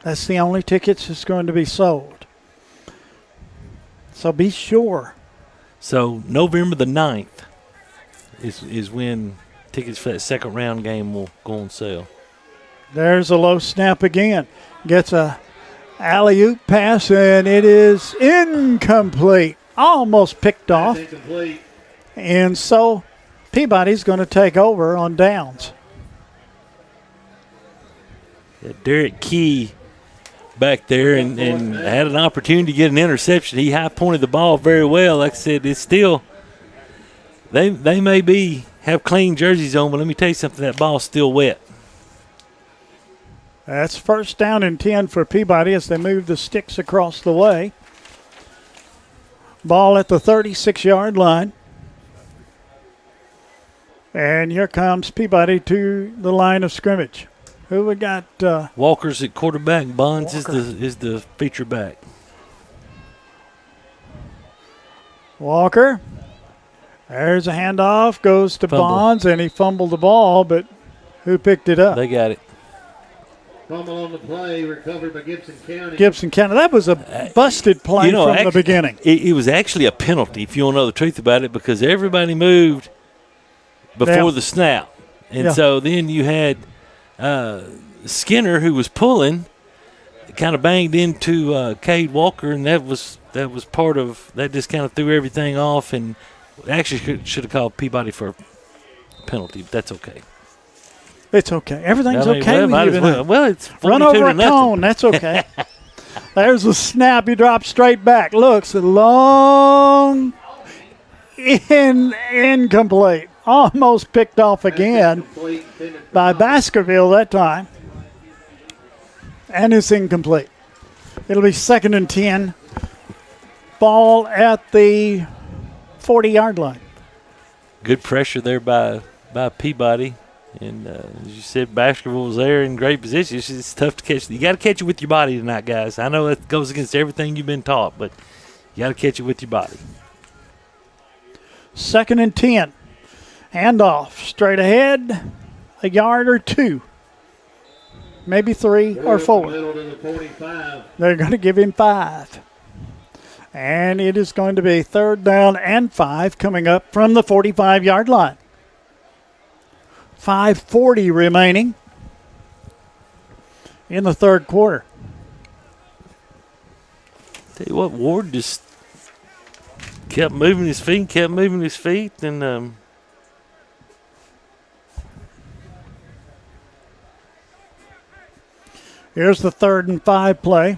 That's the only tickets that's going to be sold. So be sure. So November the 9th is when tickets for that second round game will go on sale. There's a low snap again. Gets a alley-oop pass, and it is incomplete. Almost picked off. And so Peabody's going to take over on downs. Yeah, Derek Key back there and had an opportunity to get an interception. He high-pointed the ball very well. Like I said, it's still they may have clean jerseys on, but let me tell you something, that ball's still wet. That's 1st down and 10 for Peabody as they move the sticks across the way. Ball at the 36-yard line. And here comes Peabody to the line of scrimmage. Who we got? Walker's at quarterback. Bonds is the feature back. Walker. There's a handoff. Goes to Bonds, and he fumbled the ball, but who picked it up? They got it. Fumble on the play, recovered by Gibson County. Gibson County. That was a busted play from the beginning. It was actually a penalty, if you want to know the truth about it, because everybody moved before the snap. And so then you had Skinner, who was pulling, kind of banged into Cade Walker, and that was part of that. Just kind of threw everything off, and actually should have called Peabody for a penalty, but that's okay. It's okay. Everything's okay with you tonight. Well, it's 42 run over a to cone. That's okay. There's a snap. He drops straight back. Looks long, incomplete. Almost picked off again by Baskerville that time. And it's incomplete. It'll be 2nd and 10. Ball at the 40-yard line. Good pressure there by Peabody. And as you said, Baskerville was there in great position. It's tough to catch. You got to catch it with your body tonight, guys. I know that goes against everything you've been taught, but you got to catch it with your body. 2nd and 10. Handoff straight ahead, a yard or 2. Maybe 3 or 4. They're going to give him 5. And it is going to be 3rd down and 5 coming up from the 45-yard line. 5:40 remaining in the third quarter. Tell you what, Ward just kept moving his feet, and here's the 3rd and 5 play.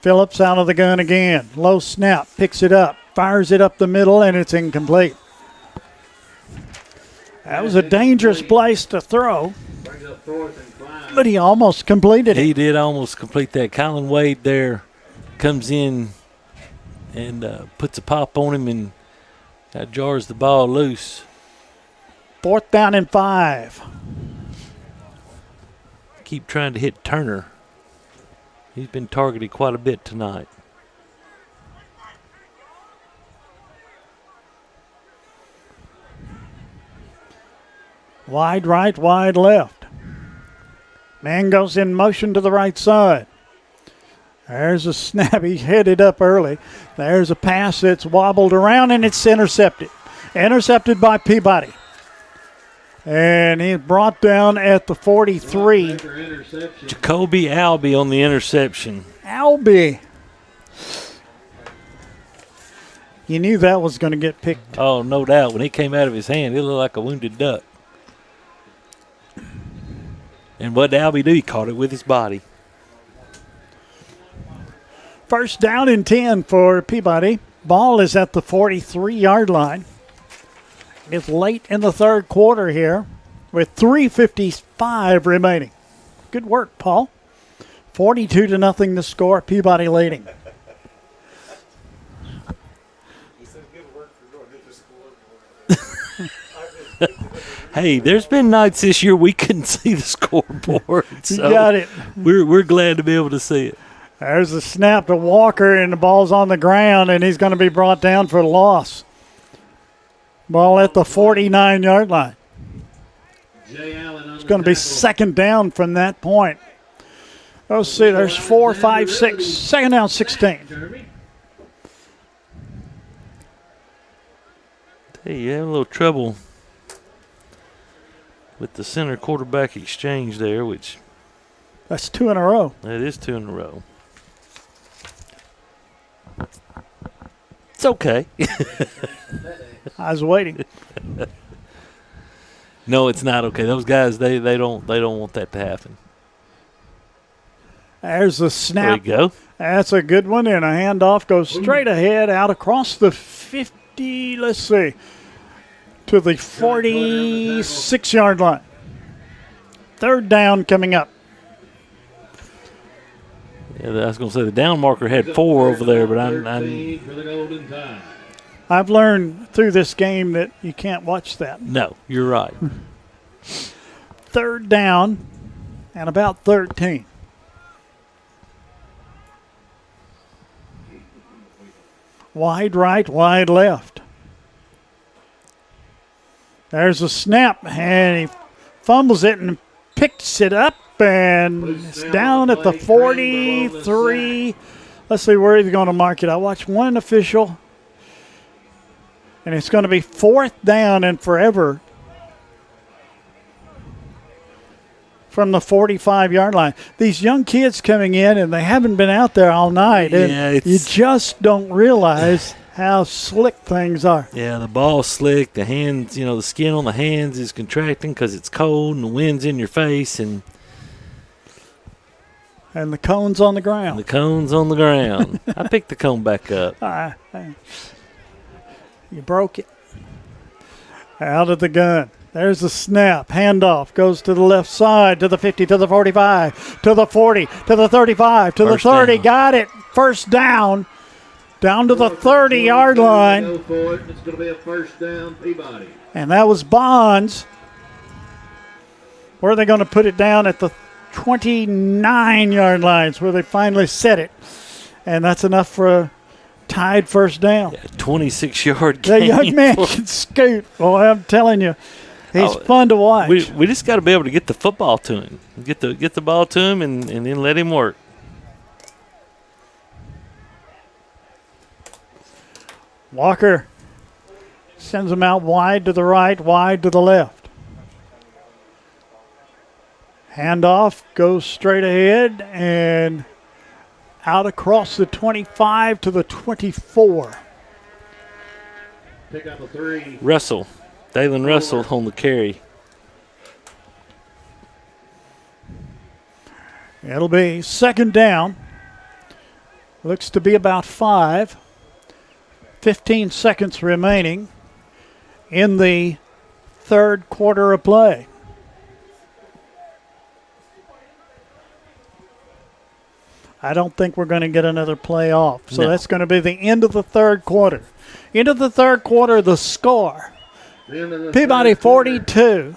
Phillips out of the gun again. Low snap, picks it up, fires it up the middle, and it's incomplete. That was a dangerous place to throw, but he almost completed it. He did almost complete that. Colin Wade there comes in and puts a pop on him and jars the ball loose. 4th down and 5. Keep trying to hit Turner. He's been targeted quite a bit tonight. Wide right, wide left. Man goes in motion to the right side. There's a snap. He headed up early. There's a pass that's wobbled around, and it's intercepted. Intercepted by Peabody. And he's brought down at the 43. Jacoby Albee on the interception. Albee. You knew that was going to get picked. Oh, no doubt. When it came out of his hand, it looked like a wounded duck. And what did Albee do? He caught it with his body. 1st down and 10 for Peabody. Ball is at the 43-yard line. It's late in the third quarter here with 3:55 remaining. Good work, Paul. 42-0 the score. Peabody leading. Hey, there's been nights this year we couldn't see the scoreboard. So you got it. We're glad to be able to see it. There's a snap to Walker, and the ball's on the ground, and he's going to be brought down for loss. Ball at the 49-yard line. It's going to be 2nd down from that point. Let's see, there's 4, 5, 6. 2nd down, 16. Hey, you have a little trouble with the center quarterback exchange there, which... That's 2 in a row. That is 2 in a row. It's okay. I was waiting. No, it's not okay. Those guys, they don't want that to happen. There's the snap. There you go. That's a good one, and a handoff goes straight ahead out across the 50, let's see, to the 46-yard line. 3rd down coming up. Yeah, I was going to say the down marker had 4 over there, but I've learned through this game that you can't watch that. No, you're right. 3rd down and about 13. Wide right, wide left. There's a snap, and he fumbles it and picks it up and it's down at the 43. Let's see where he's going to mark it. I watched one official, and it's going to be 4th down and forever from the 45-yard line. These young kids coming in, and they haven't been out there all night. And you just don't realize how slick things are. Yeah, the ball's slick. The hands, the skin on the hands is contracting because it's cold and the wind's in your face. And the cone's on the ground. I picked the cone back up. You broke it. Out of the gun. There's the snap. Handoff goes to the left side, to the 50, to the 45, to the 40, to the 35, to the 30. Got it. First down. Down to the 30-yard line. Go for it. It's going to be a first down, Peabody. And that was Bonds. Where are they going to put it down? At the 29-yard lines where they finally set it. And that's enough for a tied first down. 26-yard gain. The young man can scoot. Well, I'm telling you, he's fun to watch. We just got to be able to get the football to him. Get the ball to him and then let him work. Walker sends him out wide to the right, wide to the left. Handoff goes straight ahead and out across the 25 to the 24. Pick up a 3. Russell. Dalen Russell on the carry. It'll be 2nd down. Looks to be about 5. 15 seconds remaining in the 3rd quarter of play. I don't think we're going to get another play off. So that's going to be the end of the 3rd quarter. End of the 3rd quarter, the score. Peabody 42.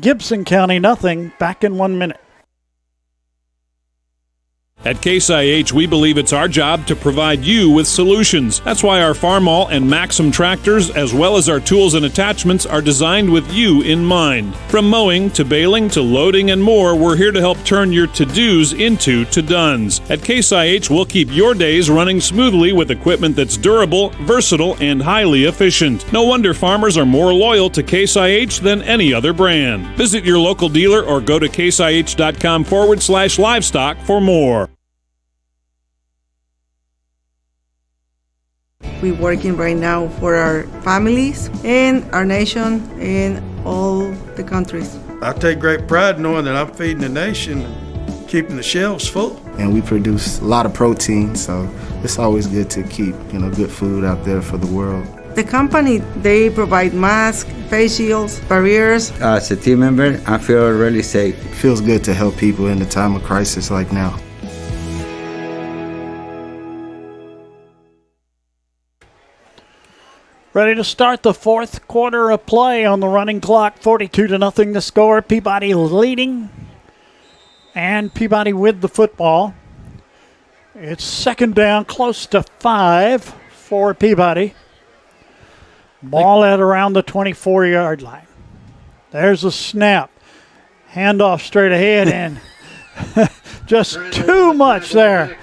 Gibson County nothing. Back in 1 minute. At Case IH, we believe it's our job to provide you with solutions. That's why our Farmall and Maxim tractors, as well as our tools and attachments, are designed with you in mind. From mowing to baling to loading and more, we're here to help turn your to-dos into to-dones. At Case IH, we'll keep your days running smoothly with equipment that's durable, versatile, and highly efficient. No wonder farmers are more loyal to Case IH than any other brand. Visit your local dealer or go to caseih.com/livestock for more. We're working right now for our families and our nation and all the countries. I take great pride knowing that I'm feeding the nation and keeping the shelves full. And we produce a lot of protein, so it's always good to keep, good food out there for the world. The company, they provide masks, face shields, barriers. As a team member, I feel really safe. It feels good to help people in a time of crisis like now. Ready to start the 4th quarter of play on the running clock. 42-0 the score. Peabody leading. And Peabody with the football. It's 2nd down, close to 5 for Peabody. Ball at around the 24-yard line. There's a snap. Handoff straight ahead and just too much there.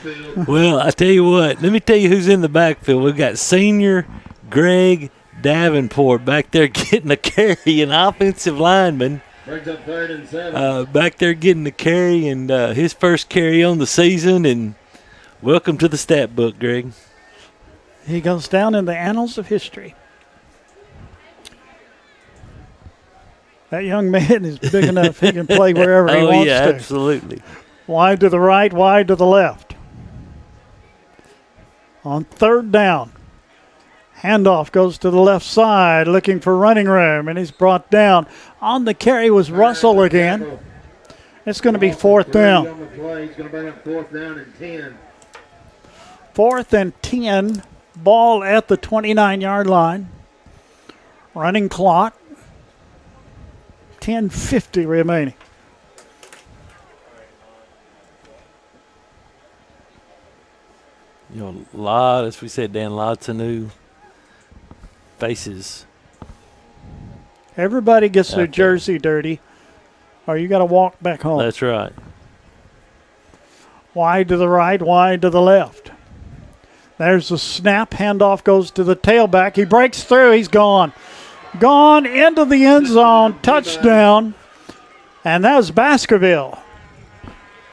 Well, I tell you what. Let me tell you who's in the backfield. We've got senior Greg Davenport back there getting a carry, an offensive lineman. Brings up 3rd and 7. Back there getting the carry and his first carry on the season. And welcome to the stat book, Greg. He goes down in the annals of history. That young man is big enough he can play wherever he wants to. Absolutely. Wide to the right, wide to the left. On 3rd down. Handoff goes to the left side, looking for running room, and he's brought down. On the carry was Russell again. It's going to be 4th down. On the play. He's going to bring up 4th down and 10. 4th and 10. Ball at the 29-yard line. Running clock. 10:50 remaining. As we said, Dan, lots of new faces. Everybody gets their jersey dirty. or you got to walk back home. That's right. Wide to the right, wide to the left. There's the snap. Handoff goes to the tailback. He breaks through. He's gone. Gone into the end zone. Touchdown. And that was Baskerville.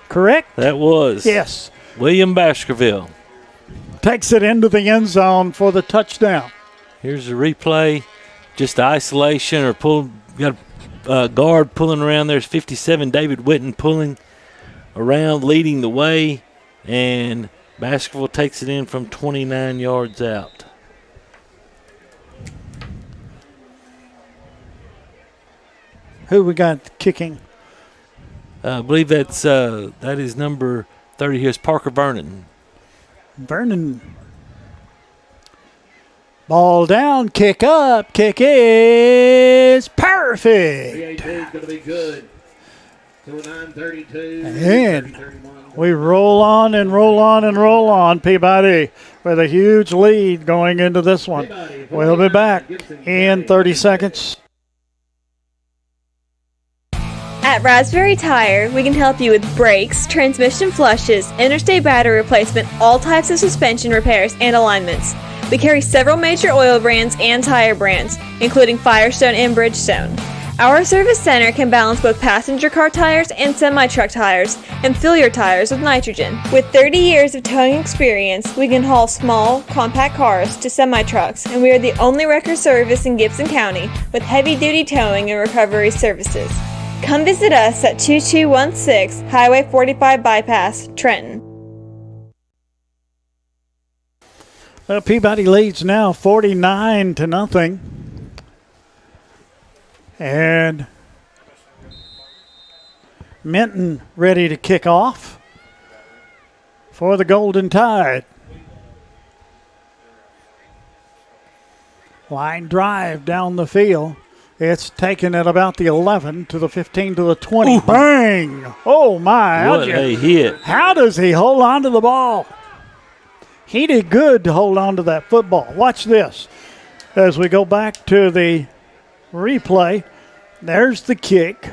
Correct? That was. Yes. William Baskerville. Takes it into the end zone for the touchdown. Here's a replay. Just isolation or pull. Got a guard pulling around. There's 57, David Witten, pulling around, leading the way. And Baskerville takes it in from 29 yards out. Who we got kicking? I believe that is number 30 here is Parker Vernon. Vernon. Ball down, kick up, kick is perfect. PAT is going to be good. To a 9:32. And we roll on and roll on and roll on. Peabody with a huge lead going into this one. We'll be back in 30 seconds. At Raspberry Tire, we can help you with brakes, transmission flushes, interstate battery replacement, all types of suspension repairs and alignments. We carry several major oil brands and tire brands, including Firestone and Bridgestone. Our service center can balance both passenger car tires and semi-truck tires and fill your tires with nitrogen. With 30 years of towing experience, we can haul small, compact cars to semi-trucks, and we are the only wrecker service in Gibson County with heavy-duty towing and recovery services. Come visit us at 2216 Highway 45 Bypass, Trenton. Peabody leads now 49-0. And Minton ready to kick off for the Golden Tide. Line drive down the field. It's taken at about the 11 to the 15 to the 20. Ooh. Bang! Oh, my. What a hit. How does he hold on to the ball? He did good to hold on to that football. Watch this. As we go back to the replay, there's the kick.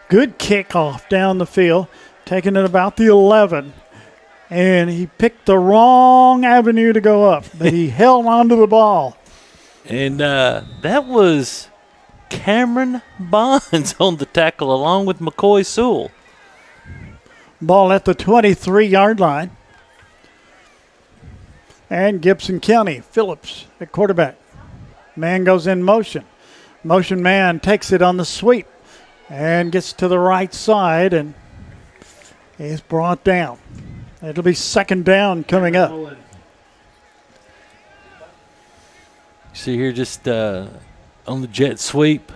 Good kickoff down the field, taking it about the 11. And he picked the wrong avenue to go up, but he held on to the ball. And that was Cameron Bonds on the tackle along with McCoy Sewell. Ball at the 23-yard line. And Gibson County, Phillips at quarterback. Man goes in motion. Motion man takes it on the sweep and gets to the right side and is brought down. It'll be second down coming up. See here just on the jet sweep.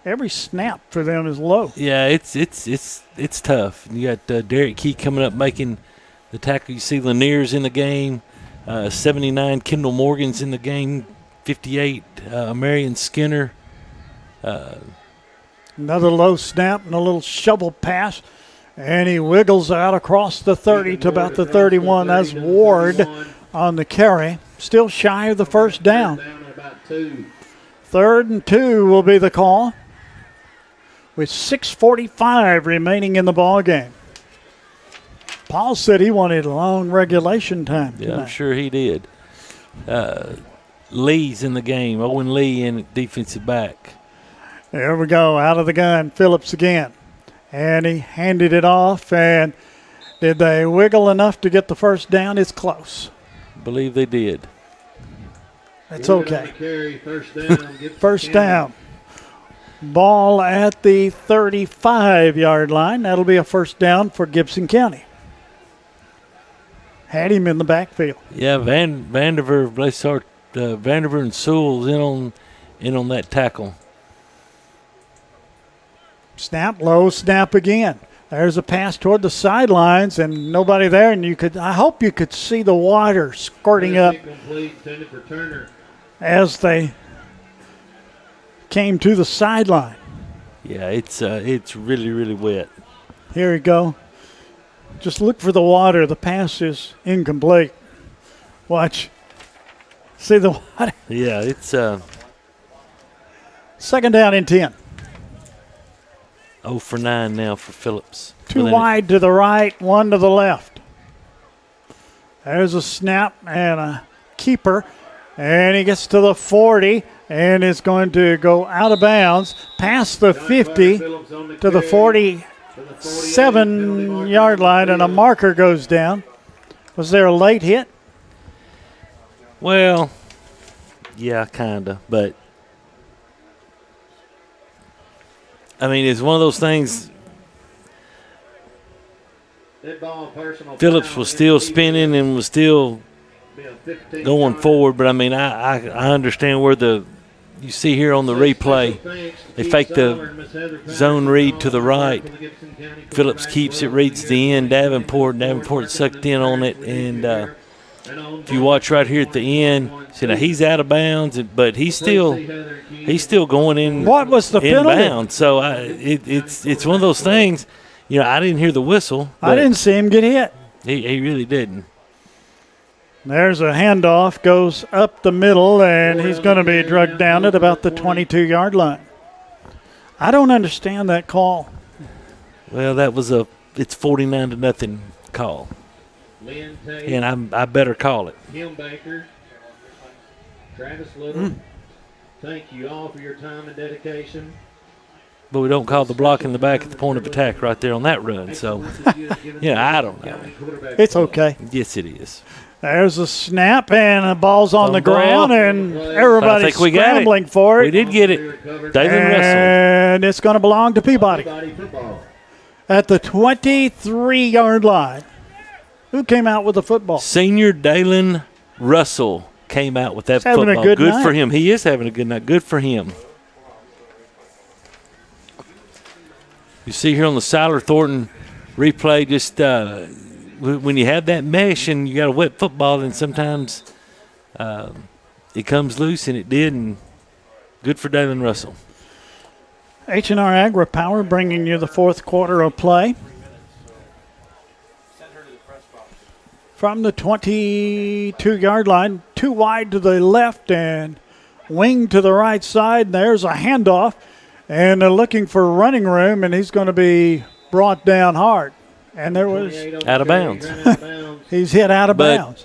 Every snap for them is low. Yeah, it's tough. You got Derek Key coming up making the tackle. You see Lanier's in the game. 79, Kendall Morgan's in the game. 58, Marion Skinner. Another low snap and a little shovel pass. And he wiggles out across the 30 to about the 31. That's Ward on the carry. Still shy of the first down. 3rd and 2 will be the call, with 6:45 remaining in the ball game. Paul said he wanted long regulation time tonight. Yeah, I'm sure he did. Lee's in the game. Owen Lee in defensive back. There we go. Out of the gun. Phillips again. And he handed it off. And did they wiggle enough to get the first down? It's close. I believe they did. That's okay. First down. Ball at the 35-yard line. That'll be a first down for Gibson County. Had him in the backfield. Yeah, Vandiver and Sewell's in on that tackle. Snap, low snap again. There's a pass toward the sidelines and nobody there, and I hope you could see the water squirting up as they came to the sideline. Yeah, it's really, really wet. Here we go. Just look for the water. The pass is incomplete. Watch. See the water? Yeah, it's Second down and 10. 0 for 9 now for Phillips. Two wide to the right, one to the left. There's a snap and a keeper, and he gets to the 40 and is going to go out of bounds past the 50 to the 47-yard line, and a marker goes down. Was there a late hit? Well, yeah, kind of, but I mean, it's one of those things. Phillips was still spinning and was still going forward, but I mean, I understand where you see here on the replay, they fake the zone read to the right. Phillips keeps it, reads the end. Davenport sucked in on it, and if you watch right here at the end, he's out of bounds, but he's still going in. What was the penalty? Inbound. So it's one of those things. I didn't hear the whistle. I didn't see him get hit. He really didn't. There's a handoff, goes up the middle, and he's going to be drugged down at about the 22-yard line. I don't understand that call. Well, it's 49-0 call. And I better call it. Kim Baker, Travis Little, thank you all for your time and dedication. But we don't call the block in the back at the point of attack right there on that run. So, I don't know. It's okay. Yes, it is. There's a snap, and the ball's on the ground, and everybody's scrambling for it. We did get it. David Russell. And it's going to belong to Peabody. At the 23-yard line. Who came out with the football? Senior Dalen Russell came out with that football. Having a good night. For him. He is having a good night. Good for him. You see here on the Siler Thornton replay, just when you have that mesh and you got a wet football, then sometimes it comes loose, and it did, and good for Dalen Russell. H&R Agri Power bringing you the fourth quarter of play. From the 22-yard line, two wide to the left and wing to the right side. There's a handoff, and they're looking for running room, and he's going to be brought down hard. And there was out of bounds. He's hit out of bounds.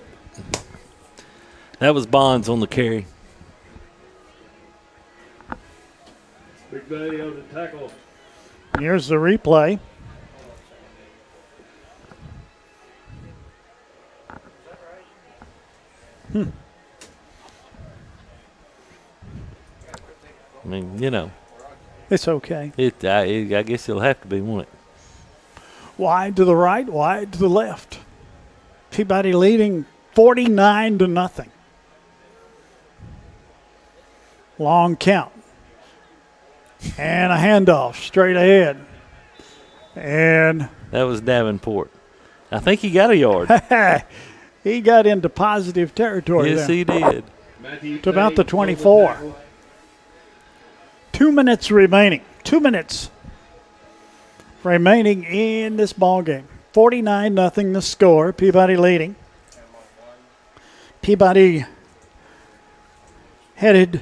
That was Bonds on the carry. Big buddy on the tackle. Here's the replay. I mean, it's okay. I guess it'll have to be, won't it? Wide to the right, wide to the left. Peabody leading 49-0. Long count. And a handoff straight ahead. And that was Davenport. I think he got a yard. He got into positive territory. Yes, he did. To about the 24. 2 minutes remaining. 2 minutes remaining in this ball game. 49-0 the score. Peabody leading. Peabody headed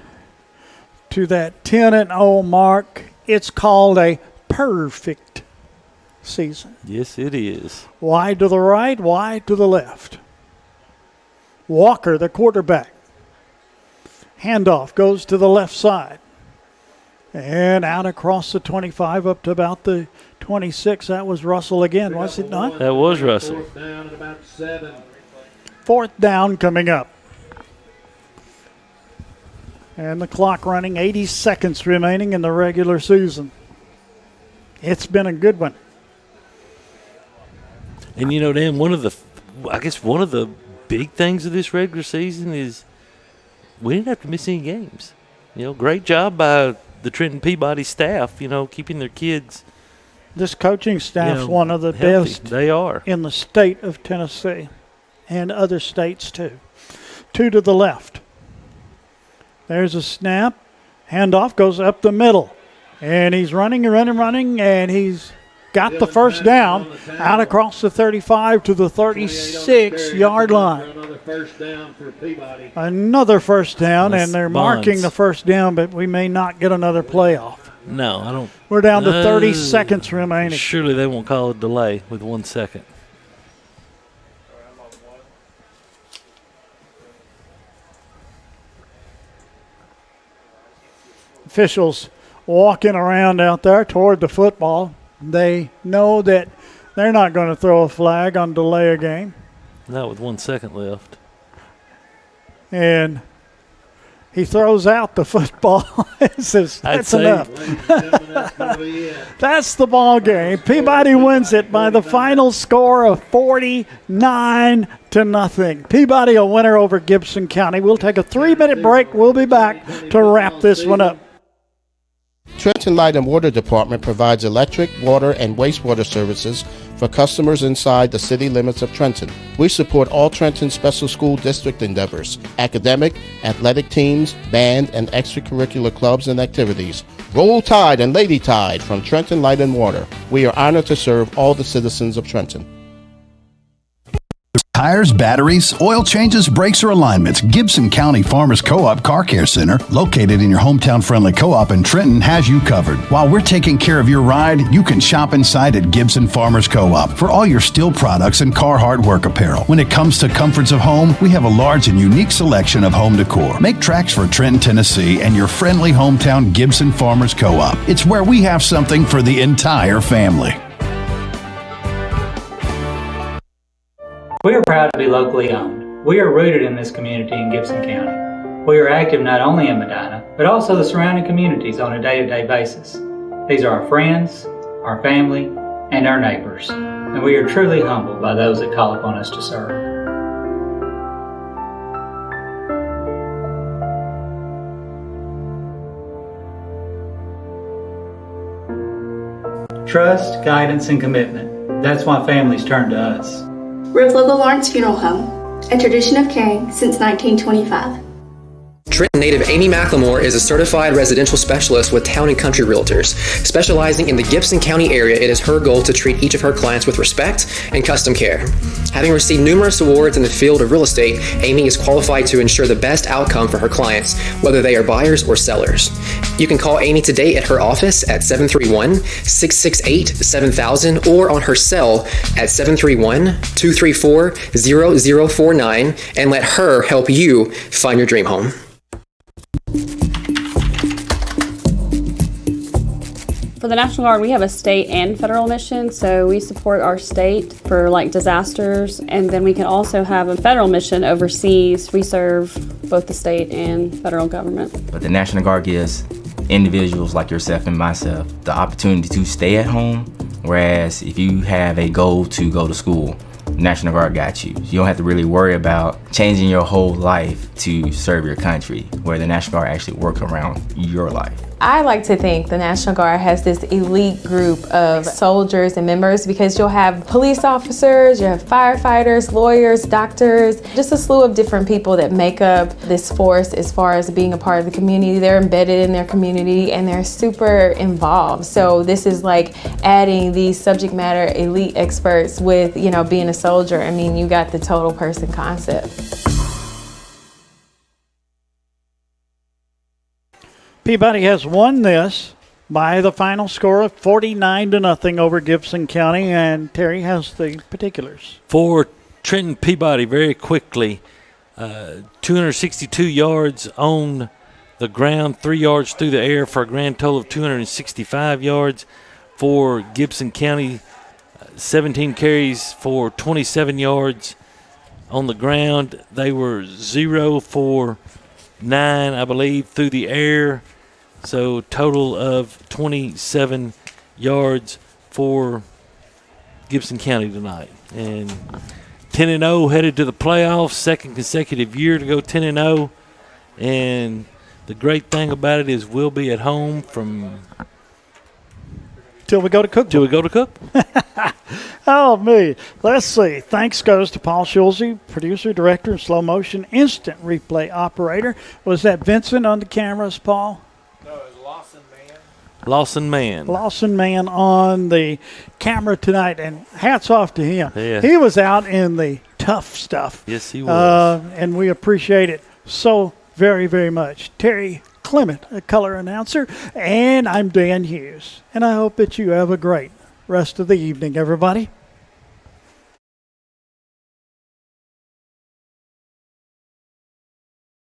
to that 10-0 mark. It's called a perfect season. Yes, it is. Wide to the right, wide to the left. Walker, the quarterback. Handoff goes to the left side. And out across the 25 up to about the 26. That was Russell again, was it not? That was Russell. Fourth down at about 7. Fourth down coming up. And the clock running, 80 seconds remaining in the regular season. It's been a good one. And Dan, one of the big things of this regular season is we didn't have to miss any games. Great job by the Trenton Peabody staff, keeping their kids. This coaching staff's one of the healthy. best They are in the state of Tennessee and other states too. Two to the left. There's a snap. Handoff goes up the middle. And he's running, and he's got the first down out across the 35 to the 36-yard line. Another first down, and they're marking the first down, but we may not get another playoff. No, I don't. We're down to 30 seconds remaining. Surely they won't call a delay with 1 second. Officials walking around out there toward the football. They know that they're not going to throw a flag on delay a game. Not with 1 second left. And he throws out the football. Says, that's enough. That's the ball game. Peabody wins it by the final score of 49-0. Peabody a winner over Gibson County. We'll take a 3-minute break. We'll be back to wrap this one up. Trenton Light and Water Department provides electric, water, and wastewater services for customers inside the city limits of Trenton. We support all Trenton Special School District endeavors, academic, athletic teams, band, and extracurricular clubs and activities. Roll Tide and Lady Tide from Trenton Light and Water. We are honored to serve all the citizens of Trenton. Tires, batteries, oil changes, brakes, or alignments, Gibson County Farmers Co-op Car Care Center, located in your hometown-friendly co-op in Trenton, has you covered. While we're taking care of your ride, you can shop inside at Gibson Farmers Co-op for all your steel products and Carhartt work apparel. When it comes to comforts of home, we have a large and unique selection of home decor. Make tracks for Trenton, Tennessee, and your friendly hometown Gibson Farmers Co-op. It's where we have something for the entire family. We are proud to be locally owned. We are rooted in this community in Gibson County. We are active not only in Medina, but also the surrounding communities on a day-to-day basis. These are our friends, our family, and our neighbors, and we are truly humbled by those that call upon us to serve. Trust, guidance, and commitment. That's why families turn to us. Rivlogo Lawrence Funeral Home, a tradition of caring since 1925. Trenton native Amy McLemore is a certified residential specialist with Town and Country Realtors. Specializing in the Gibson County area, it is her goal to treat each of her clients with respect and custom care. Having received numerous awards in the field of real estate, Amy is qualified to ensure the best outcome for her clients, whether they are buyers or sellers. You can call Amy today at her office at 731-668-7000 or on her cell at 731-234-0049 and let her help you find your dream home. For the National Guard, we have a state and federal mission, so we support our state for like disasters, and then we can also have a federal mission overseas. We serve both the state and federal government. But the National Guard gives individuals like yourself and myself the opportunity to stay at home, whereas if you have a goal to go to school, National Guard got you. You don't have to really worry about changing your whole life to serve your country, where the National Guard actually work around your life. I like to think the National Guard has this elite group of soldiers and members because you'll have police officers, you'll have firefighters, lawyers, doctors, just a slew of different people that make up this force as far as being a part of the community. They're embedded in their community and they're super involved. So this is like adding these subject matter elite experts with, you know, being a soldier. I mean, you got the total person concept. Peabody has won this by the final score of 49-0 over Gibson County, and Terry has the particulars. For Trenton Peabody, very quickly, 262 yards on the ground, 3 yards through the air for a grand total of 265 yards. For Gibson County, 17 carries for 27 yards on the ground. They were 0 for 9, I believe, through the air. So total of 27 yards for Gibson County tonight. And 10-0 headed to the playoffs, second consecutive year to go 10-0. And the great thing about it is we'll be at home from till we go to Cook. Oh, me. Let's see. Thanks goes to Paul Schulze, producer, director, and slow motion instant replay operator. Was that Vincent on the cameras, Paul? No, it was Lawson, man. Lawson Man. Lawson Man on the camera tonight, and hats off to him. Yeah. He was out in the tough stuff. Yes, he was. And we appreciate it so very, very much. Terry Clement, a color announcer, and I'm Dan Hughes. And I hope that you have a great rest of the evening, everybody.